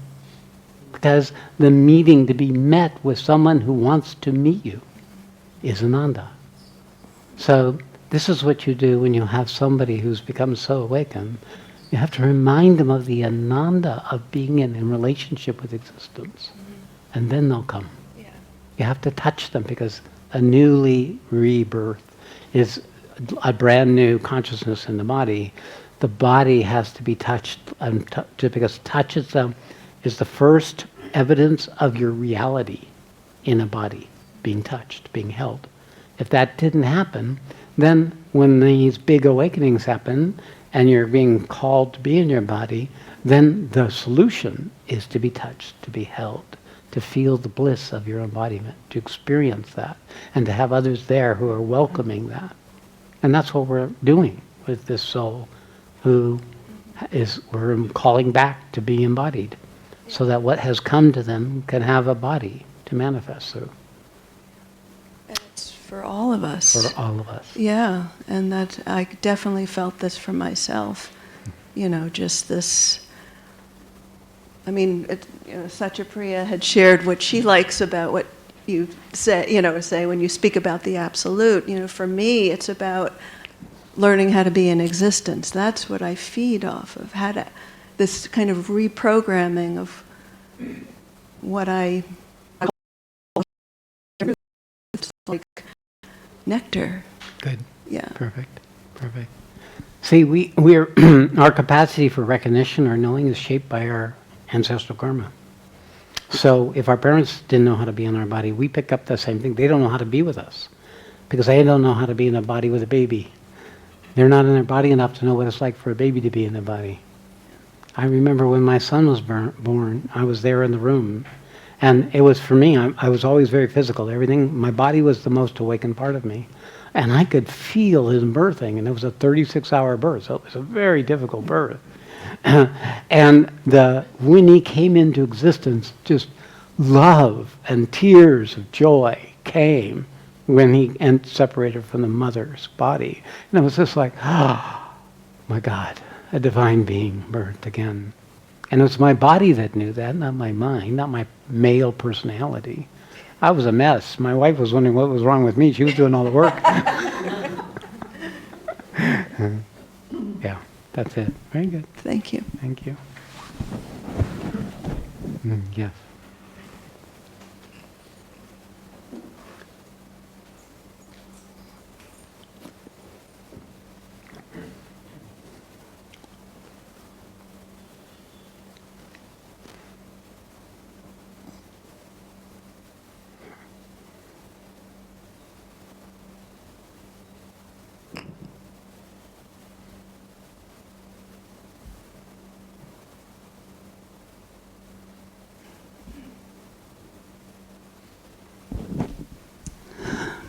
Because the meeting, to be met with someone who wants to meet you, is Ananda. So this is what you do when you have somebody who's become so awakened. You have to remind them of the Ananda of being in relationship with existence. And then they'll come. Yeah. You have to touch them because a newly rebirth is a brand new consciousness in the body has to be touched, because touch is the first evidence of your reality in a body, being touched, being held. If that didn't happen, then when these big awakenings happen and you're being called to be in your body, then the solution is to be touched, to be held, to feel the bliss of your embodiment, to experience that, and to have others there who are welcoming that. And that's what we're doing with this soul who we're calling back to be embodied, so that what has come to them can have a body to manifest through. And it's for all of us. For all of us. Yeah, and that I definitely felt this for myself. Just this. I mean, Satyapriya had shared what she likes about what you say when you speak about the absolute. For me, it's about learning how to be in existence. That's what I feed off of. This kind of reprogramming of what I call like nectar. Good. Yeah. Perfect. See, we're our capacity for recognition or knowing is shaped by our ancestral karma. So if our parents didn't know how to be in our body, we pick up the same thing. They don't know how to be with us because they don't know how to be in a body with a baby. They're not in their body enough to know what it's like for a baby to be in their body. I remember when my son was born, I was there in the room. And it was, for me, I was always very physical. My body was the most awakened part of me. And I could feel his birthing, and it was a 36-hour birth, so it was a very difficult birth. And when he came into existence, just love and tears of joy came when he separated from the mother's body. And it was just like, oh, my God, a divine being birthed again. And it was my body that knew that, not my mind, not my male personality. I was a mess. My wife was wondering what was wrong with me. She was doing all the work. Yeah, that's it. Very good. Thank you. Thank you. Yes.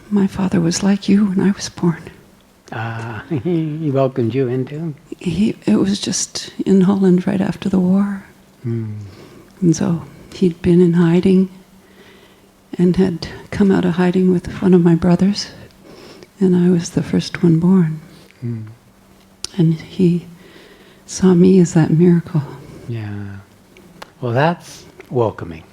My father was like you when I was born. He welcomed you into? It was just in Holland right after the war. And so he'd been in hiding and had come out of hiding with one of my brothers. And I was the first one born. And he saw me as that miracle. Yeah. Well, that's welcoming.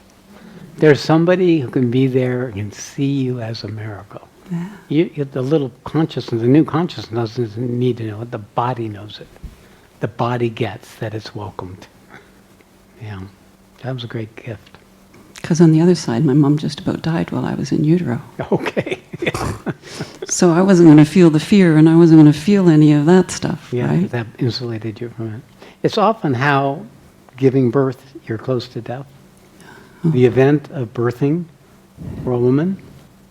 There's somebody who can be there and can see you as a miracle. Yeah. The little consciousness, the new consciousness doesn't need to know it. The body knows it. The body gets that it's welcomed. Yeah. That was a great gift. Because on the other side, my mom just about died while I was in utero. Okay. So I wasn't going to feel the fear, and I wasn't going to feel any of that stuff, Yeah, right? that insulated you from it. It's often how giving birth, you're close to death. The event of birthing for a woman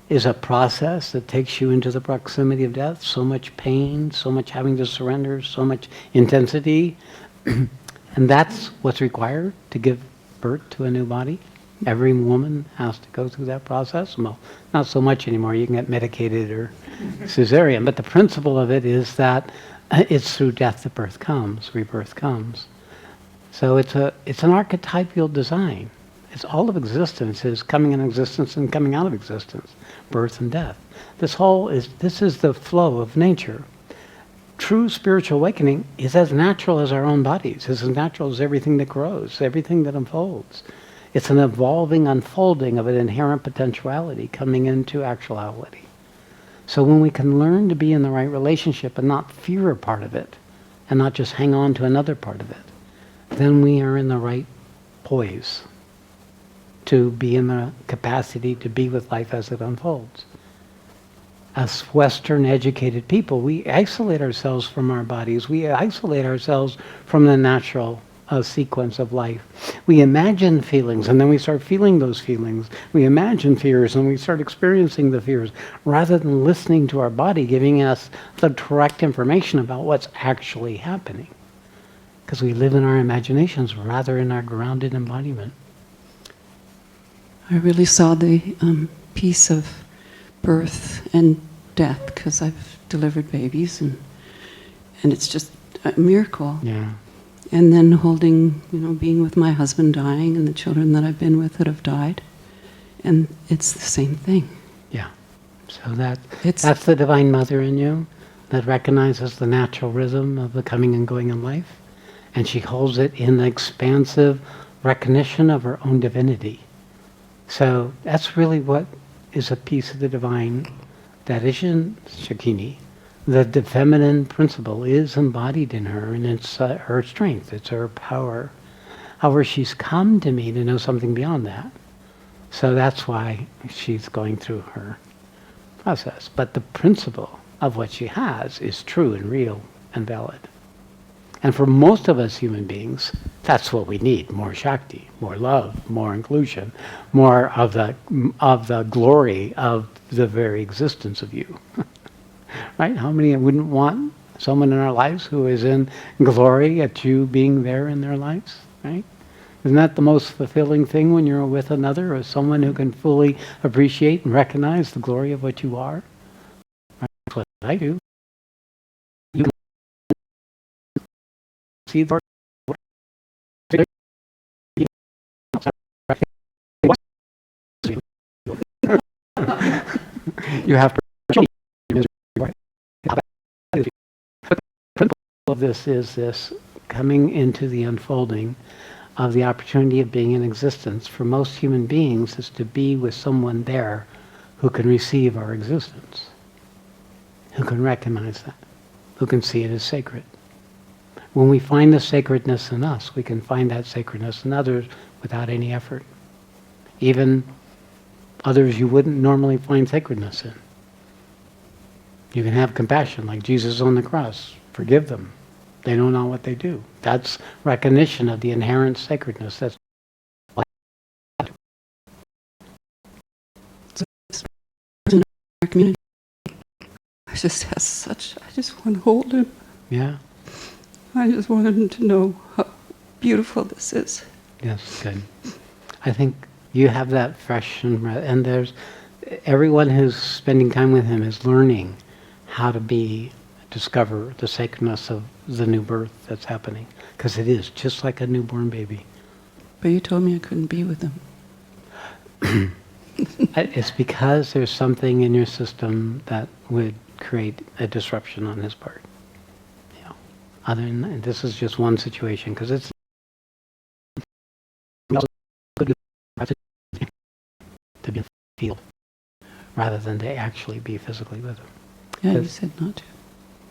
is a process that takes you into the proximity of death. So much pain, so much having to surrender, so much intensity. And that's what's required to give birth to a new body. Every woman has to go through that process. Well, not so much anymore. You can get medicated or cesarean. But the principle of it is that it's through death that birth comes, rebirth comes. So it's an archetypal design. It's all of existence is coming in existence and coming out of existence, birth and death. This is the flow of nature. True spiritual awakening is as natural as our own bodies. It's as natural as everything that grows, everything that unfolds. It's an evolving unfolding of an inherent potentiality coming into actuality. So when we can learn to be in the right relationship and not fear a part of it, and not just hang on to another part of it, then we are in the right poise to be in the capacity to be with life as it unfolds. As Western educated people, we isolate ourselves from our bodies. We isolate ourselves from the natural sequence of life. We imagine feelings and then we start feeling those feelings. We imagine fears and we start experiencing the fears rather than listening to our body giving us the correct information about what's actually happening. Because we live in our imaginations rather in our grounded embodiment. I really saw the piece of birth and death because I've delivered babies and it's just a miracle. Yeah. And then holding, being with my husband dying and the children that I've been with that have died. And it's the same thing. Yeah. So that's the Divine Mother in you that recognizes the natural rhythm of the coming and going in life. And she holds it in the expansive recognition of her own divinity. So that's really what is a piece of the divine that is in Shakini. The feminine principle is embodied in her, and it's her strength, it's her power. However, she's come to me to know something beyond that. So that's why she's going through her process. But the principle of what she has is true and real and valid. And for most of us human beings, that's what we need: more Shakti, more love, more inclusion, more of the glory of the very existence of you. Right? How many wouldn't want someone in our lives who is in glory at you being there in their lives? Right? Isn't that the most fulfilling thing when you're with another, or someone who can fully appreciate and recognize the glory of what you are? Right? That's what I do. You see the you have to. The principle of this is this coming into the unfolding of the opportunity of being in existence. For most human beings is to be with someone there who can receive our existence, who can recognize that, who can see it as sacred. When we find the sacredness in us, we can find that sacredness in others without any effort. Even others you wouldn't normally find sacredness in. You can have compassion like Jesus on the cross. Forgive them. They don't know what they do. That's recognition of the inherent sacredness. That's Our community. I just want to hold him. yeah. I just wanted him to know how beautiful this is. Yes, good. I think you have that fresh and there's everyone who's spending time with him is learning how to discover the sacredness of the new birth that's happening, because it is just like a newborn baby. But you told me I couldn't be with him. It's because there's something in your system that would create a disruption on his part. Other than that, this is just one situation, because it's to be feel rather than to actually be physically with him. Yeah, you said not to.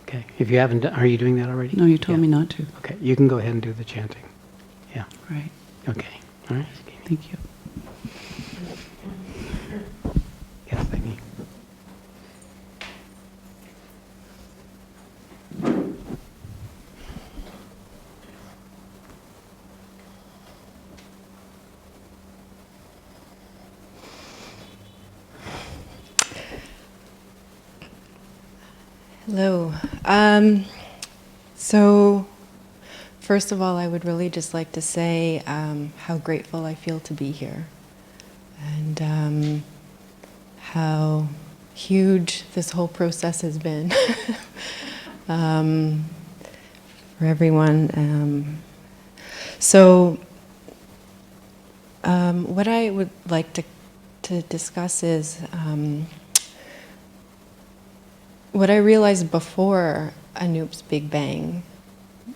Okay. If you haven't, are you doing that already? No, you told me not to. Okay. You can go ahead and do the chanting. Yeah. Right. Okay. All right. Thank you. Yes, thank you. Hello. So, first of all, I would really just like to say how grateful I feel to be here, and how huge this whole process has been for everyone. What I would like to discuss is what I realized before Anoop's Big Bang.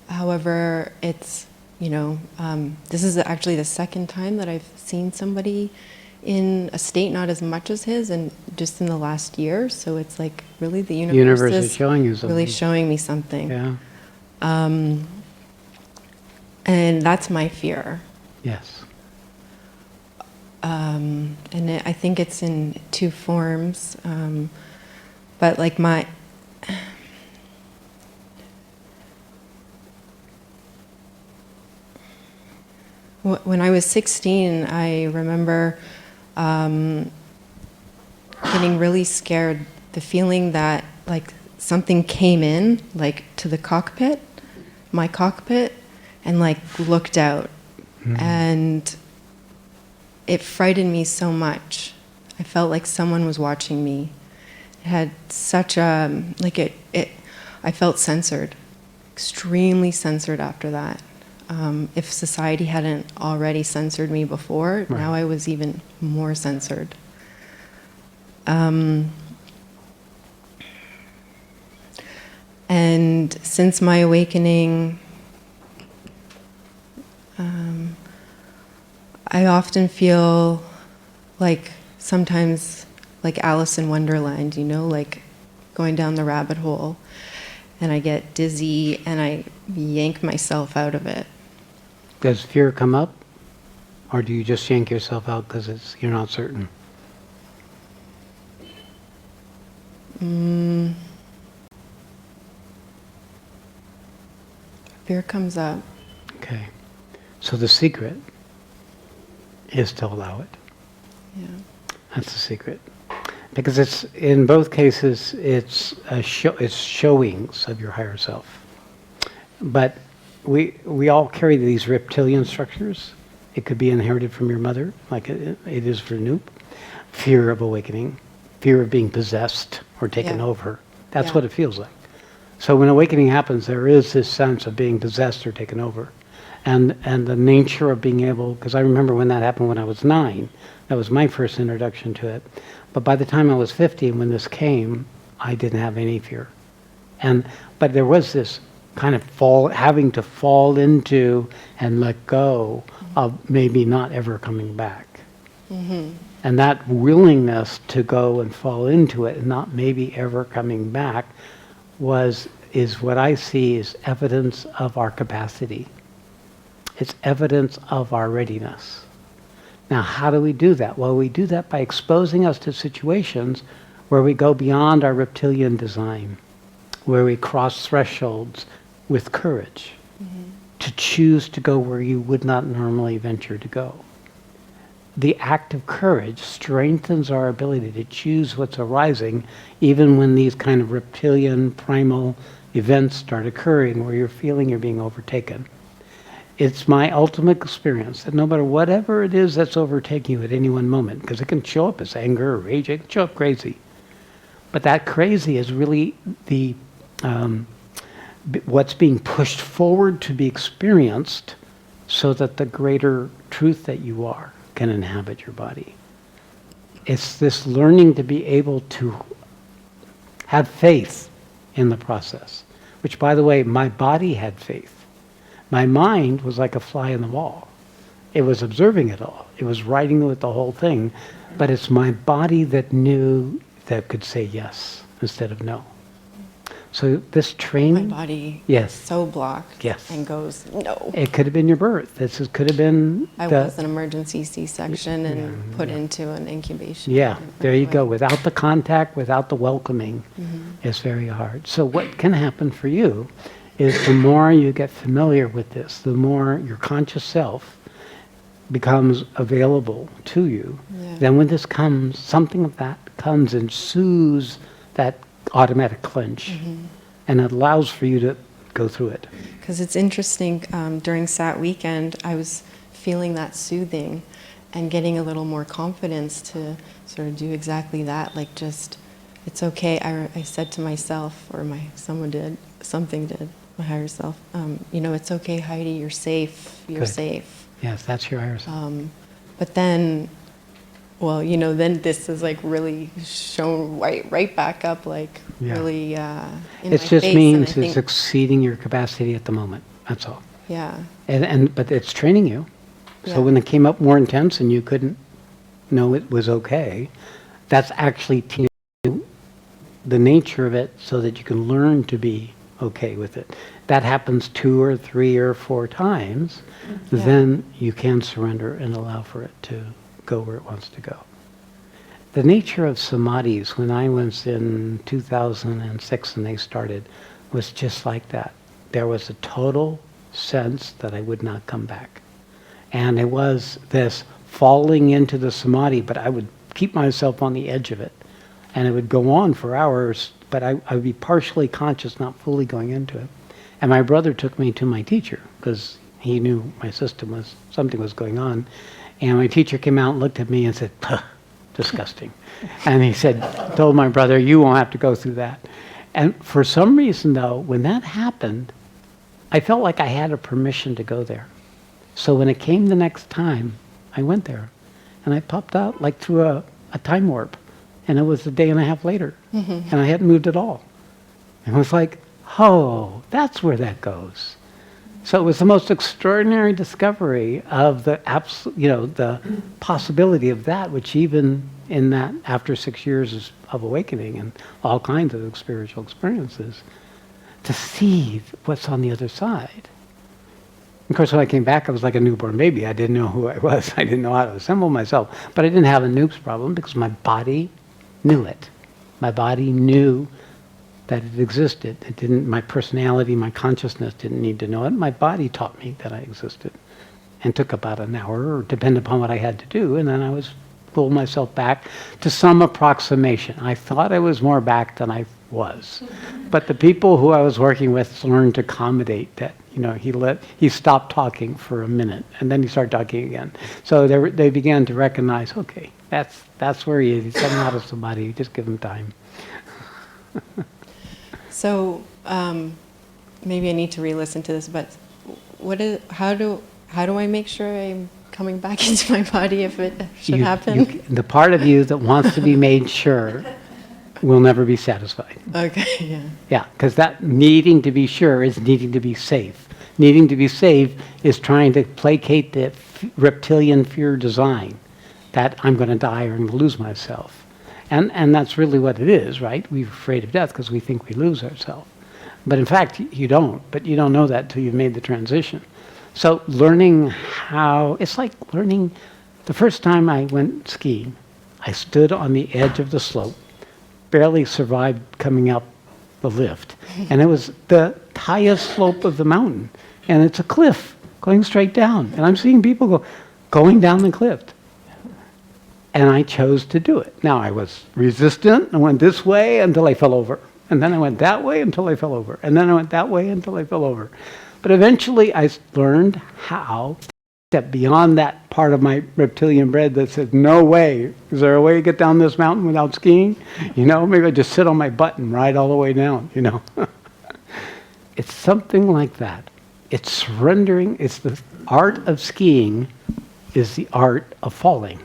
However, it's, this is actually the second time that I've seen somebody in a state not as much as his, and just in the last year. So it's like really the universe is showing you something. Really showing me something. Yeah. And that's my fear. Yes. And I think it's in two forms. but like when I was 16, I remember getting really scared, the feeling that like something came in, like to the cockpit, my cockpit, and like looked out. And it frightened me so much. I felt like someone was watching me. It had such a, like I felt censored, extremely censored after that. If society hadn't already censored me before, now I was even more censored. And since my awakening, I often feel like sometimes like Alice in Wonderland, you know, like going down the rabbit hole, and I get dizzy and I yank myself out of it. Does fear come up? Or do you just yank yourself out because you're not certain? Fear comes up. Okay. So the secret is to allow it. Yeah. That's the secret. Because it's, in both cases, it's showings of your higher self. But we all carry these reptilian structures. It could be inherited from your mother, like it is for Noop. Fear of awakening, fear of being possessed or taken over. That's what it feels like. So when awakening happens, there is this sense of being possessed or taken over. And the nature of being able, because I remember when that happened when I was 9, that was my first introduction to it. But by the time I was 50, when this came, I didn't have any fear. But there was this kind of having to fall into and let go of maybe not ever coming back. Mm-hmm. And that willingness to go and fall into it and not maybe ever coming back is what I see as evidence of our capacity. It's evidence of our readiness. Now, how do we do that? Well, we do that by exposing us to situations where we go beyond our reptilian design, where we cross thresholds with courage to choose to go where you would not normally venture to go. The act of courage strengthens our ability to choose what's arising, even when these kind of reptilian, primal events start occurring where you're feeling you're being overtaken. It's my ultimate experience that no matter whatever it is that's overtaking you at any one moment, because it can show up as anger or rage, it can show up crazy. But that crazy is really the what's being pushed forward to be experienced so that the greater truth that you are can inhabit your body. It's this learning to be able to have faith in the process, which, by the way, my body had faith. My mind was like a fly in the wall. It was observing it all. It was riding with the whole thing, but it's my body that knew, that could say yes instead of no. So this training... My body yes. is so blocked yes. and goes, no. It could have been your birth. Could have been... I was an emergency C-section and put into an incubation. Yeah, there you go. Without the contact, without the welcoming, it's very hard. So what can happen for you is the more you get familiar with this, the more your conscious self becomes available to you. Yeah. Then when this comes, something of that comes and soothes that automatic clench, and it allows for you to go through it. Because it's interesting, during Sat weekend, I was feeling that soothing and getting a little more confidence to sort of do exactly that, like just, it's okay. I said to myself, or something did, my higher self, it's okay, Heidi, you're safe, you're Good. Safe. Yes, that's your higher self. But then, well, then this is like really shown right back up, like really in my face. It just means it's exceeding your capacity at the moment. That's all. Yeah. But it's training you. So when it came up more intense and you couldn't know it was okay, that's actually teaching you the nature of it so that you can learn to be okay with it. That happens 2 or 3 or 4 times, then you can surrender and allow for it to go where it wants to go. the nature of samadhis, when I was in 2006 and they started, was just like that. There was a total sense that I would not come back. And it was this falling into the samadhi, but I would keep myself on the edge of it. And it would go on for hours, but I would be partially conscious, not fully going into it. And my brother took me to my teacher, because he knew my system was, something was going on. And my teacher came out and looked at me and said, disgusting. And he said, told my brother, you won't have to go through that. And for some reason, though, when that happened, I felt like I had a permission to go there. So when it came the next time, I went there. And I popped out like through a time warp. And it was a day and a half later. And I hadn't moved at all. And it was like, oh, that's where that goes. So it was the most extraordinary discovery of the the possibility of that, which even in that, after 6 years of awakening and all kinds of spiritual experiences, to see what's on the other side. Of course, when I came back, I was like a newborn baby. I didn't know who I was. I didn't know how to assemble myself. But I didn't have a noob's problem because my body knew it. My body knew that it existed. It didn't, my personality, my consciousness didn't need to know it. My body taught me that I existed. And took about an hour, or depending upon what I had to do, and then I was pulled myself back to some approximation. I thought I was more back than I was. But the people who I was working with learned to accommodate that. He stopped talking for a minute, and then he started talking again. So they began to recognize, okay, that's where he is. He's coming out of somebody. You just give him time. So maybe I need to re-listen to this, but how do I make sure I'm coming back into my body if it should happen? The part of you that wants to be made sure will never be satisfied. Okay, yeah. Yeah, because that needing to be sure is needing to be safe. Needing to be safe is trying to placate the reptilian fear design that I'm going to die or I'm going to lose myself. And that's really what it is, right? We're afraid of death because we think we lose ourselves. But in fact, you don't. But you don't know that until you've made the transition. So learning how, it's like learning, the first time I went skiing, I stood on the edge of the slope, barely survived coming up the lift. And it was the highest slope of the mountain. And it's a cliff going straight down. And I'm seeing people going down the cliff. And I chose to do it. Now I was resistant. I went this way until I fell over. And then I went that way until I fell over. And then I went that way until I fell over. But eventually I learned how to step beyond that part of my reptilian brain that said, no way. Is there a way to get down this mountain without skiing? Maybe I just sit on my butt and ride all the way down, It's something like that. It's surrendering. It's the art of skiing is the art of falling.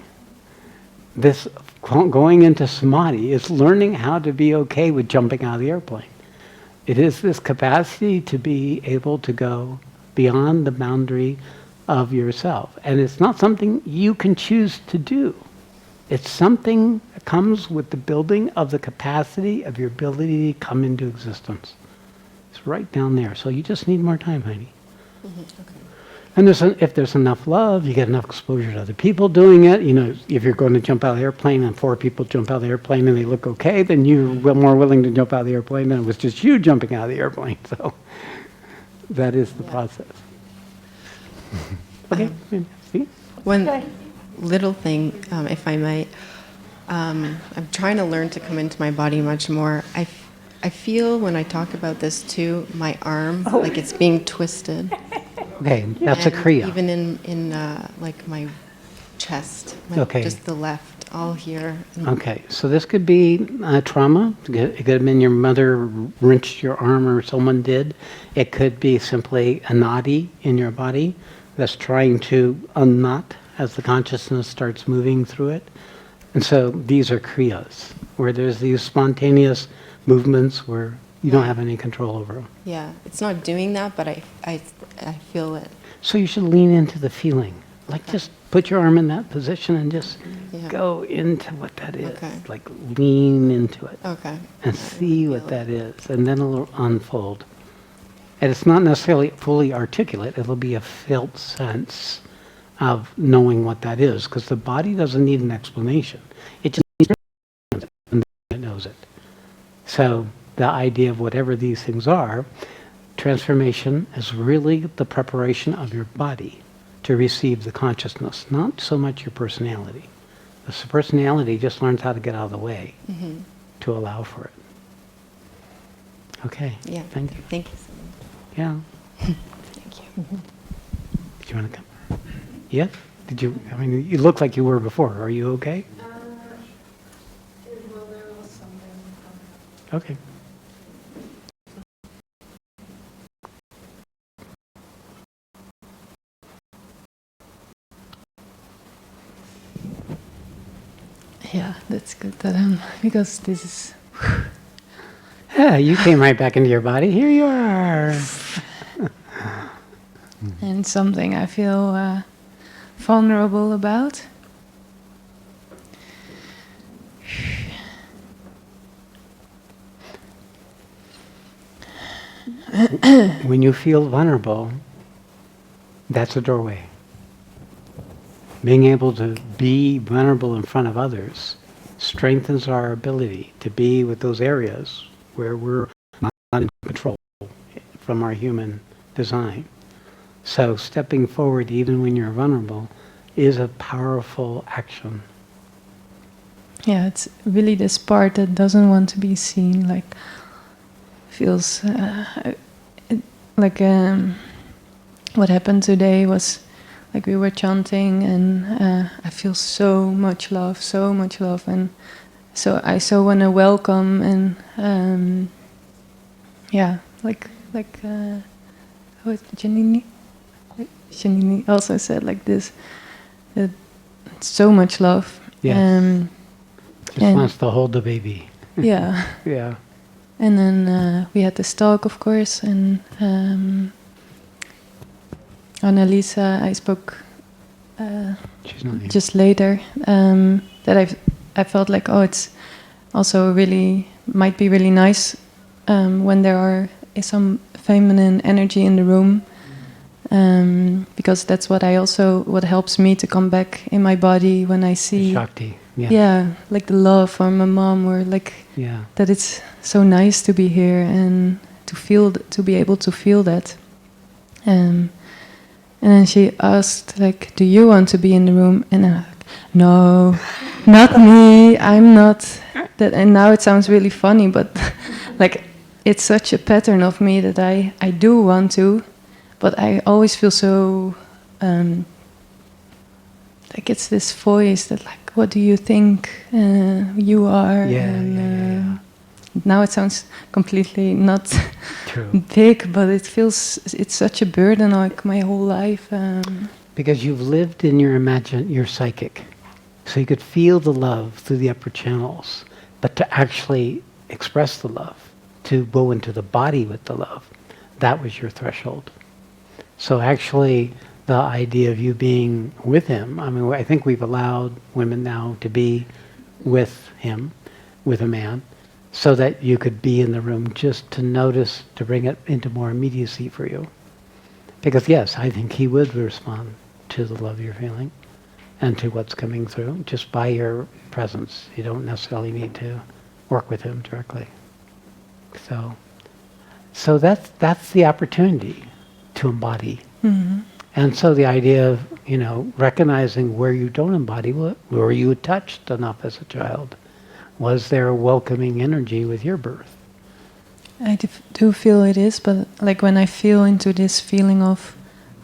This going into samadhi is learning how to be okay with jumping out of the airplane. It is this capacity to be able to go beyond the boundary of yourself. And it's not something you can choose to do. It's something that comes with the building of the capacity of your ability to come into existence. It's right down there. So you just need more time, honey. Okay. And if there's enough love, you get enough exposure to other people doing it. If you're going to jump out of the airplane and 4 people jump out of the airplane and they look okay, then you're more willing to jump out of the airplane than it was just you jumping out of the airplane. So that is the process. Okay, see? One little thing, if I might, I'm trying to learn to come into my body much more. I feel when I talk about this too, my arm, like it's being twisted. Okay, that's a kriya. Even in like my chest, just the left, all here. Okay, so this could be trauma. It could have been your mother wrenched your arm or someone did. It could be simply a nadi in your body that's trying to unknot as the consciousness starts moving through it. And so these are kriyas, where there's these spontaneous movements where you don't have any control over them. Yeah, it's not doing that, but I feel it. So you should lean into the feeling. Like just put your arm in that position and just go into what that is. Okay. Like lean into it. Okay. And see what that is. And then it'll unfold. And it's not necessarily fully articulate. It'll be a felt sense of knowing what that is. Because the body doesn't need an explanation. It just needs knows it. So the idea of whatever these things are, transformation is really the preparation of your body to receive the consciousness, not so much your personality. The personality just learns how to get out of the way to allow for it. Okay. Yeah. Thank you. Thank you so much. Yeah. Thank you. Did you want to come? Yes? Did you? I mean, you look like you were before. Are you okay? Well, there was something. Okay. Yeah, that's good that because this is. Yeah, you came right back into your body. Here you are. And something I feel vulnerable about. When you feel vulnerable, that's a doorway. Being able to be vulnerable in front of others strengthens our ability to be with those areas where we're not in control from our human design. So stepping forward even when you're vulnerable is a powerful action. Yeah, it's really this part that doesn't want to be seen, like feels like what happened today was like we were chanting and I feel so much love, and so I so want to welcome and yeah, like what Janini also said like this, that so much love. Yes. Just and- wants to hold the baby. Yeah. Yeah. And then we had this talk, of course, and Annalisa, I spoke She's not here. just later, that I felt like, oh, it's also really, might be really nice when there is some feminine energy in the room, because that's what helps me to come back in my body when I see, Shakti. Yeah. yeah, like the love for my mom, or like Yeah. that it's so nice to be here and to be able to feel that. And then she asked, like, do you want to be in the room? And I'm like, no, not me, I'm not that. And now it sounds really funny, but like it's such a pattern of me that I do want to, but I always feel so like it's this voice that like, what do you think you are? Yeah, And now it sounds completely not True. big, but it's such a burden, like my whole life. Because you've lived in your psychic. So you could feel the love through the upper channels, but to actually express the love, to go into the body with the love, that was your threshold. So actually, the idea of you being with him, I mean, I think we've allowed women now to be with him, with a man, so that you could be in the room just to notice, to bring it into more immediacy for you. Because yes, I think he would respond to the love you're feeling and to what's coming through just by your presence. You don't necessarily need to work with him directly. So that's the opportunity to embody. Mm-hmm. And so the idea of, recognizing where you don't embody, were you touched enough as a child? Was there a welcoming energy with your birth? I do feel it is, but like when I feel into this feeling of,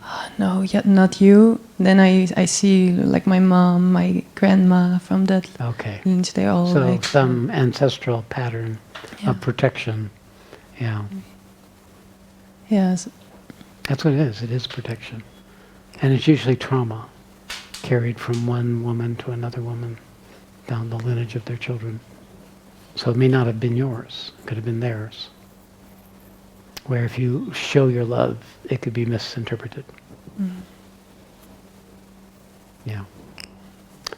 oh, no, yet not you, then I see like my mom, my grandma from that Okay. lineage, they're all So like... some ancestral pattern of protection. Yeah. Yes. That's what it is. It is protection. And it's usually trauma carried from one woman to another woman down the lineage of their children. So it may not have been yours. It could have been theirs. Where if you show your love, it could be misinterpreted. Mm. Yeah.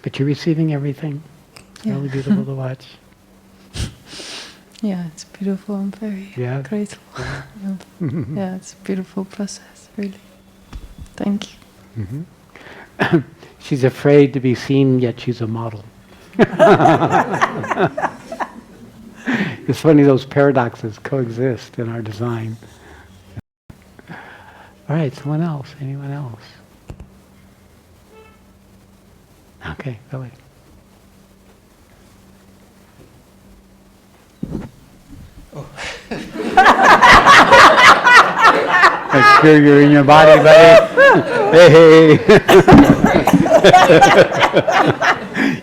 But you're receiving everything. It's Yeah. really beautiful to watch. Yeah, it's beautiful. I'm very grateful. Yeah. Yeah, it's a beautiful process, really. Thank you. Mm-hmm. She's afraid to be seen, yet she's a model. It's funny those paradoxes coexist in our design. All right, someone else? Anyone else? Okay, go ahead. I feel you're in your body, buddy. Hey.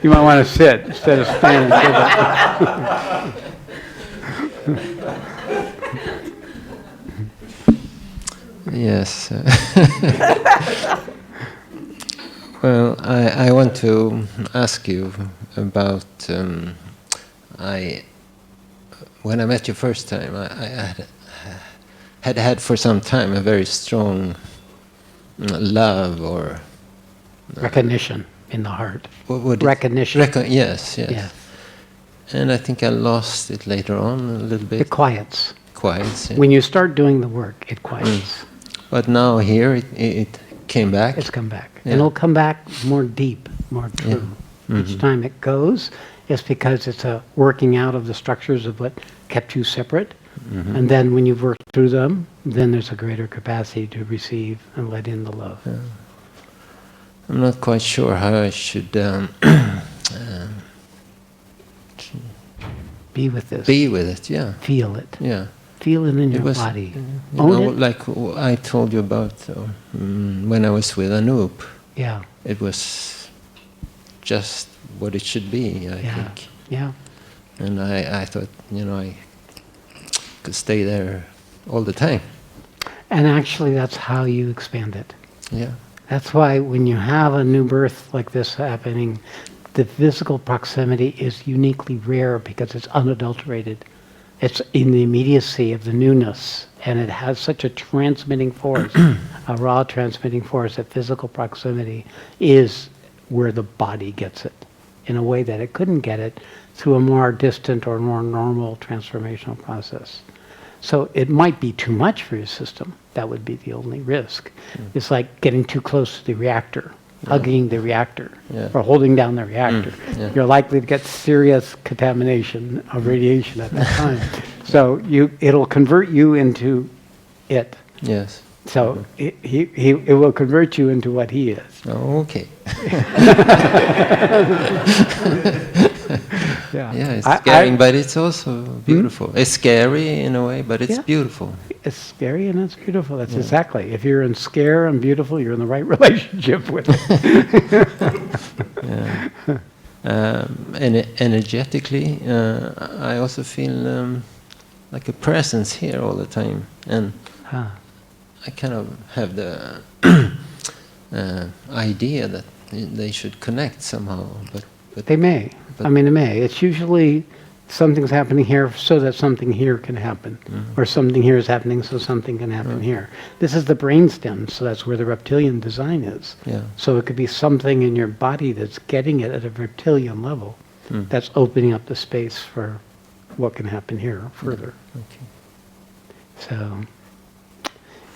You might want to sit instead of standing. Yes. Well, I want to ask you about when I met you first time, I had for some time a very strong love or Recognition in the heart. what would Recognition. yes. Yes. And I think I lost it later on a little bit. It quiets. Quiets. Yeah. When you start doing the work, it quiets. But now here it came back. It's come back. Yeah. And it'll come back more deep, more true. Yeah. Each time it goes, it's because it's a working out of the structures of what kept you separate. And then when you've worked through them, then there's a greater capacity to receive and let in the love. Yeah. I'm not quite sure how I should Be with this. be with it. Yeah. Feel it. Yeah. Feel it in It your was, body. you Own know, it. like I told you about when I was with Anoop. Yeah. It was just what it should be, I Yeah. think. Yeah. And I thought, I could stay there all the time. And actually, that's how you expand it. Yeah. That's why when you have a new birth like this happening, the physical proximity is uniquely rare because it's unadulterated. It's in the immediacy of the newness, and it has such a transmitting force, a raw transmitting force, that physical proximity is where the body gets it in a way that it couldn't get it through a more distant or more normal transformational process. So it might be too much for your system. That would be the only risk. It's like getting too close to the reactor, hugging the reactor, or holding down the reactor. You're likely to get serious contamination of radiation at that time. So it'll convert you into it. Yes. So it will convert you into what he is. Oh, okay. Yeah, it's scary, but it's also beautiful. It's scary in a way, but it's beautiful. It's scary and it's beautiful. That's exactly. If you're in scare and beautiful, you're in the right relationship with it. Energetically, I also feel like a presence here all the time, and I kind of have the idea that they should connect somehow, but they may. I mean, it may. It's usually something's happening here so that something here can happen, or something here is happening so something can happen here. This is the brainstem, so that's where the reptilian design is. Yeah. So it could be something in your body that's getting it at a reptilian level, that's opening up the space for what can happen here further. Okay. So,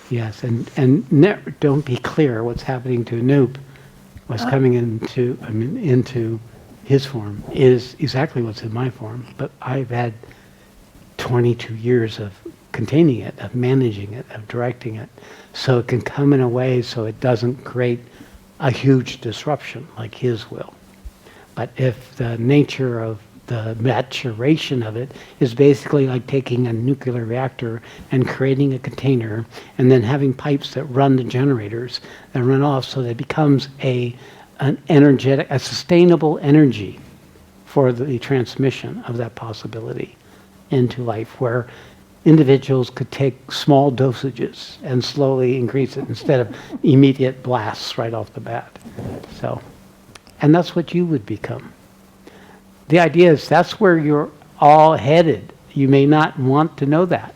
yes, and don't be clear what's happening to Anoop, what's coming into his form is exactly what's in my form, but I've had 22 years of containing it, of managing it, of directing it, so it can come in a way so it doesn't create a huge disruption like his will. But if the nature of the maturation of it is basically like taking a nuclear reactor and creating a container and then having pipes that run the generators that run off so that it becomes an energetic, a sustainable energy for the transmission of that possibility into life, where individuals could take small dosages and slowly increase it instead of immediate blasts right off the bat. So, and that's what you would become. The idea is that's where you're all headed. You may not want to know that.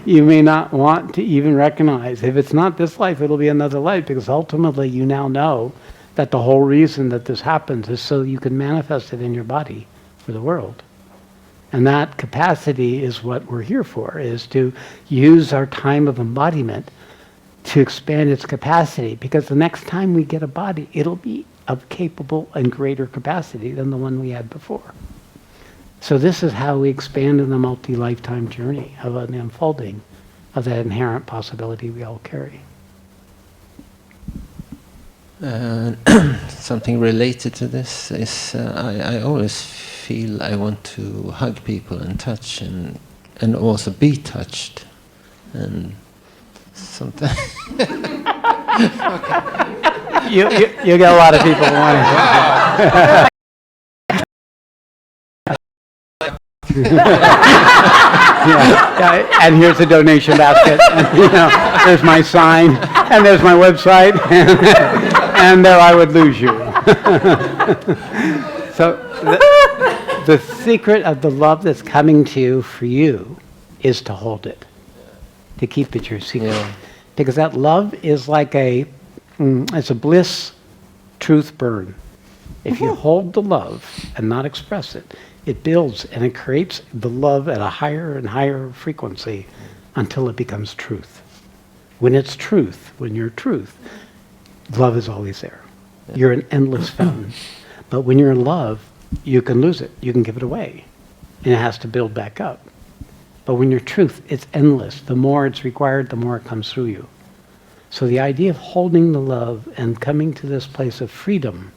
You may not want to even recognize. If it's not this life, it'll be another life, because ultimately you now know that the whole reason that this happens is so you can manifest it in your body for the world. And that capacity is what we're here for, is to use our time of embodiment to expand its capacity, because the next time we get a body, it'll be of capable and greater capacity than the one we had before. So this is how we expand in the multi-lifetime journey of an unfolding of that inherent possibility we all carry. Something related to this is I always feel I want to hug people and touch and also be touched, and sometimes You get a lot of people wanting yeah, and here's a donation basket. And, there's my sign, and there's my website, and there I would lose you. So the secret of the love that's coming to you for you is to hold it, to keep it your secret, because that love is like it's a bliss truth burn. If you hold the love and not express it, it builds and it creates the love at a higher and higher frequency until it becomes truth. When it's truth, when you're truth, love is always there. You're an endless fountain. But when you're in love, you can lose it. You can give it away. And it has to build back up. But when you're truth, it's endless. The more it's required, the more it comes through you. So the idea of holding the love and coming to this place of freedom,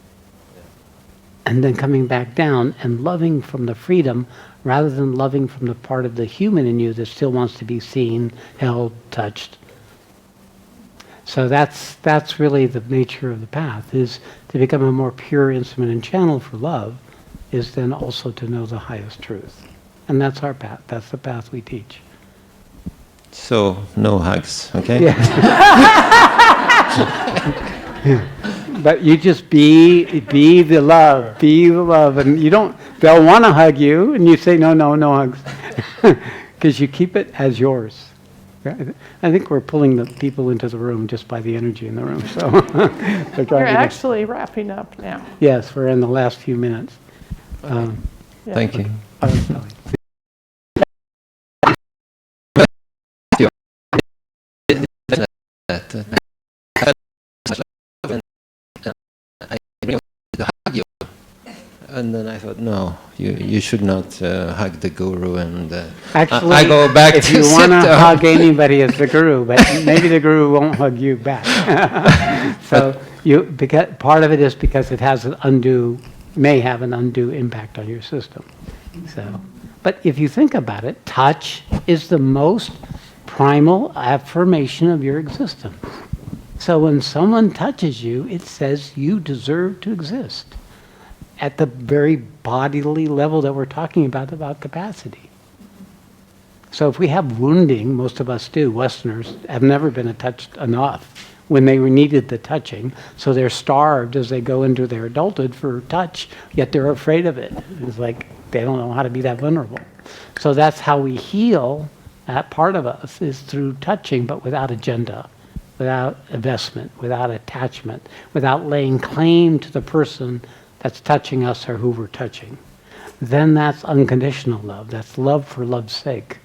and then coming back down and loving from the freedom rather than loving from the part of the human in you that still wants to be seen, held, touched. So that's really the nature of the path, is to become a more pure instrument and channel for love, is then also to know the highest truth. And that's our path. That's the path we teach. so no hugs, okay? Yeah. But you just be the love, and they'll want to hug you, and you say, no hugs, because you keep it as yours. I think we're pulling the people into the room just by the energy in the room, so. We're actually wrapping up now. Yes, we're in the last few minutes. Thank you. And then I thought, no, you should not hug the guru, and Actually, I go back if to you want to sit down. hug anybody, it's the guru, but maybe the guru won't hug you back. So part of it is because it has may have an undue impact on your system. So, but if you think about it, touch is the most primal affirmation of your existence. So when someone touches you, it says you deserve to exist at the very bodily level that we're talking about capacity. So if we have wounding, most of us do, Westerners have never been touched enough when they needed the touching, so they're starved as they go into their adulthood for touch, yet they're afraid of it. It's like they don't know how to be that vulnerable. So that's how we heal that part of us, is through touching, but without agenda, without investment, without attachment, without laying claim to the person that's touching us or who we're touching. Then that's unconditional love. That's love for love's sake,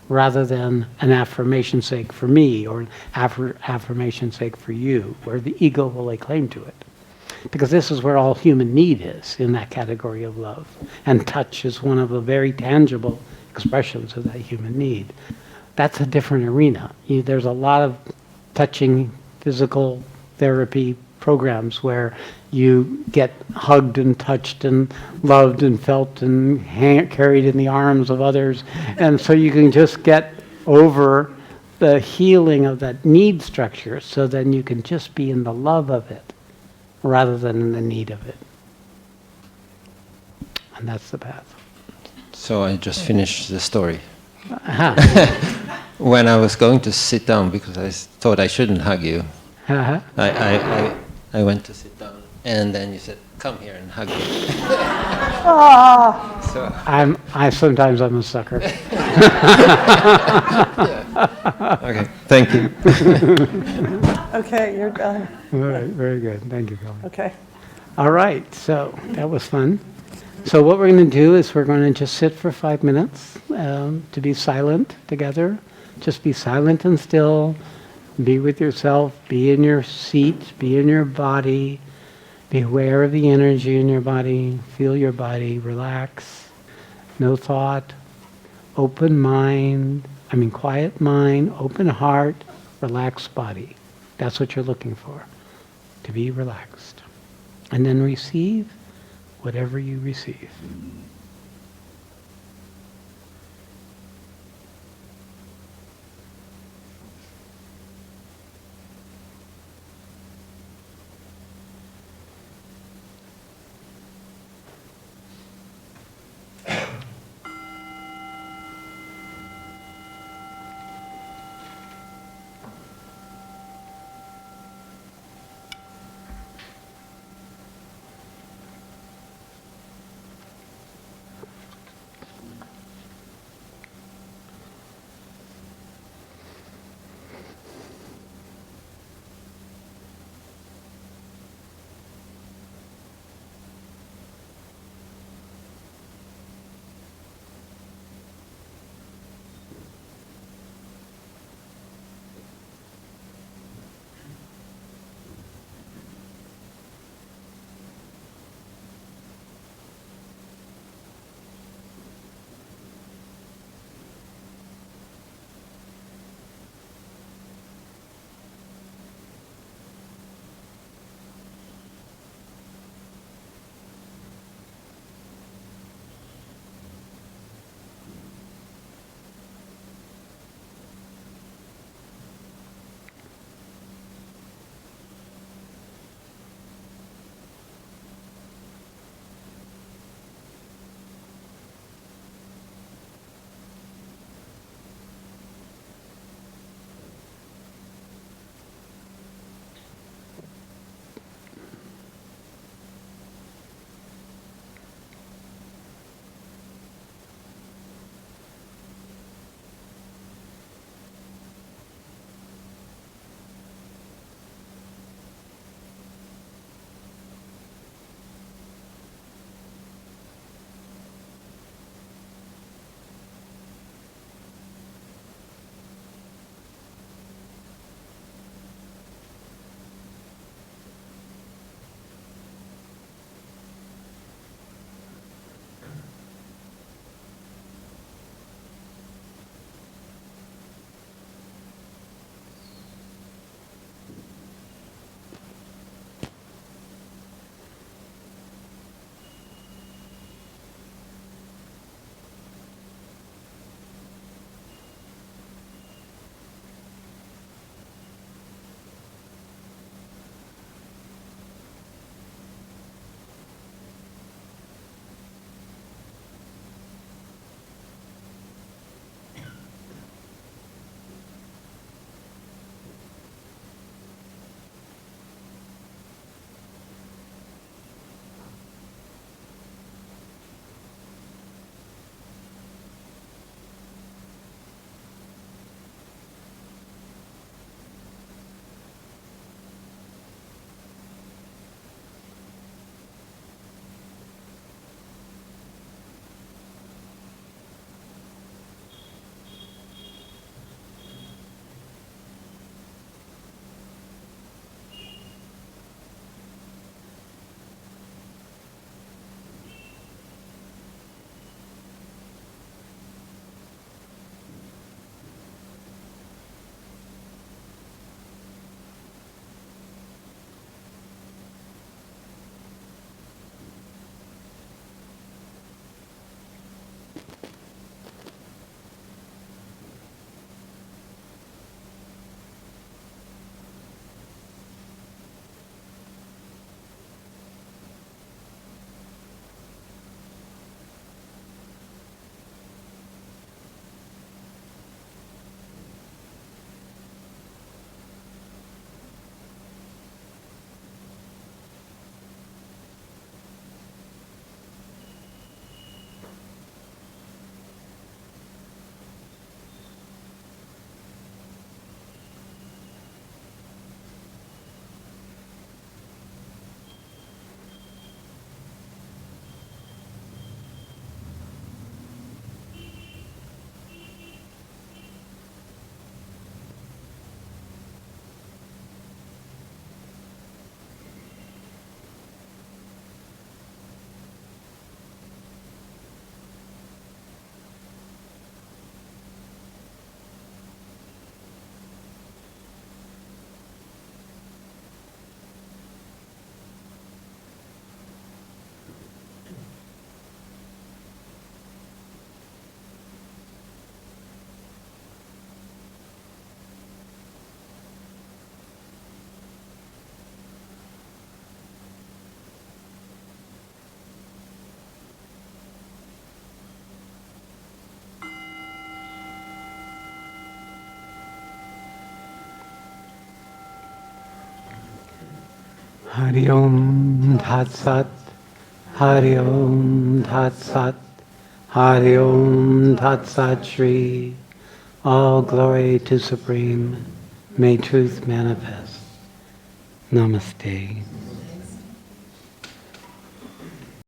rather than an affirmation sake for me or an affirmation sake for you, where the ego will lay claim to it. Because this is where all human need is, in that category of love. And touch is one of the very tangible expressions of that human need. That's a different arena. There's a lot of touching physical therapy programs where you get hugged and touched and loved and felt and carried in the arms of others. And so you can just get over the healing of that need structure, so then you can just be in the love of it rather than in the need of it. And that's the path. So I just finished the story. Uh-huh. When I was going to sit down, because I thought I shouldn't hug you, Uh-huh. I went to sit down, and then you said, "Come here and hug me." So Sometimes I'm a sucker. okay, thank you. Okay, you're done. All right, very good. Thank you, Billy. Okay. All right, so that was fun. So what we're going to do is we're going to just sit for 5 minutes to be silent together. Just be silent and still. Be with yourself. Be in your seat. Be in your body. Be aware of the energy in your body. Feel your body. Relax. no thought, open mind, quiet mind, open heart, relaxed body. That's what you're looking for, to be relaxed. And then receive whatever you receive. Hari Om Tat Sat. Hari Om Tat Sat. Hari Om Tat Sat Shri. All glory to Supreme. May truth manifest. Namaste.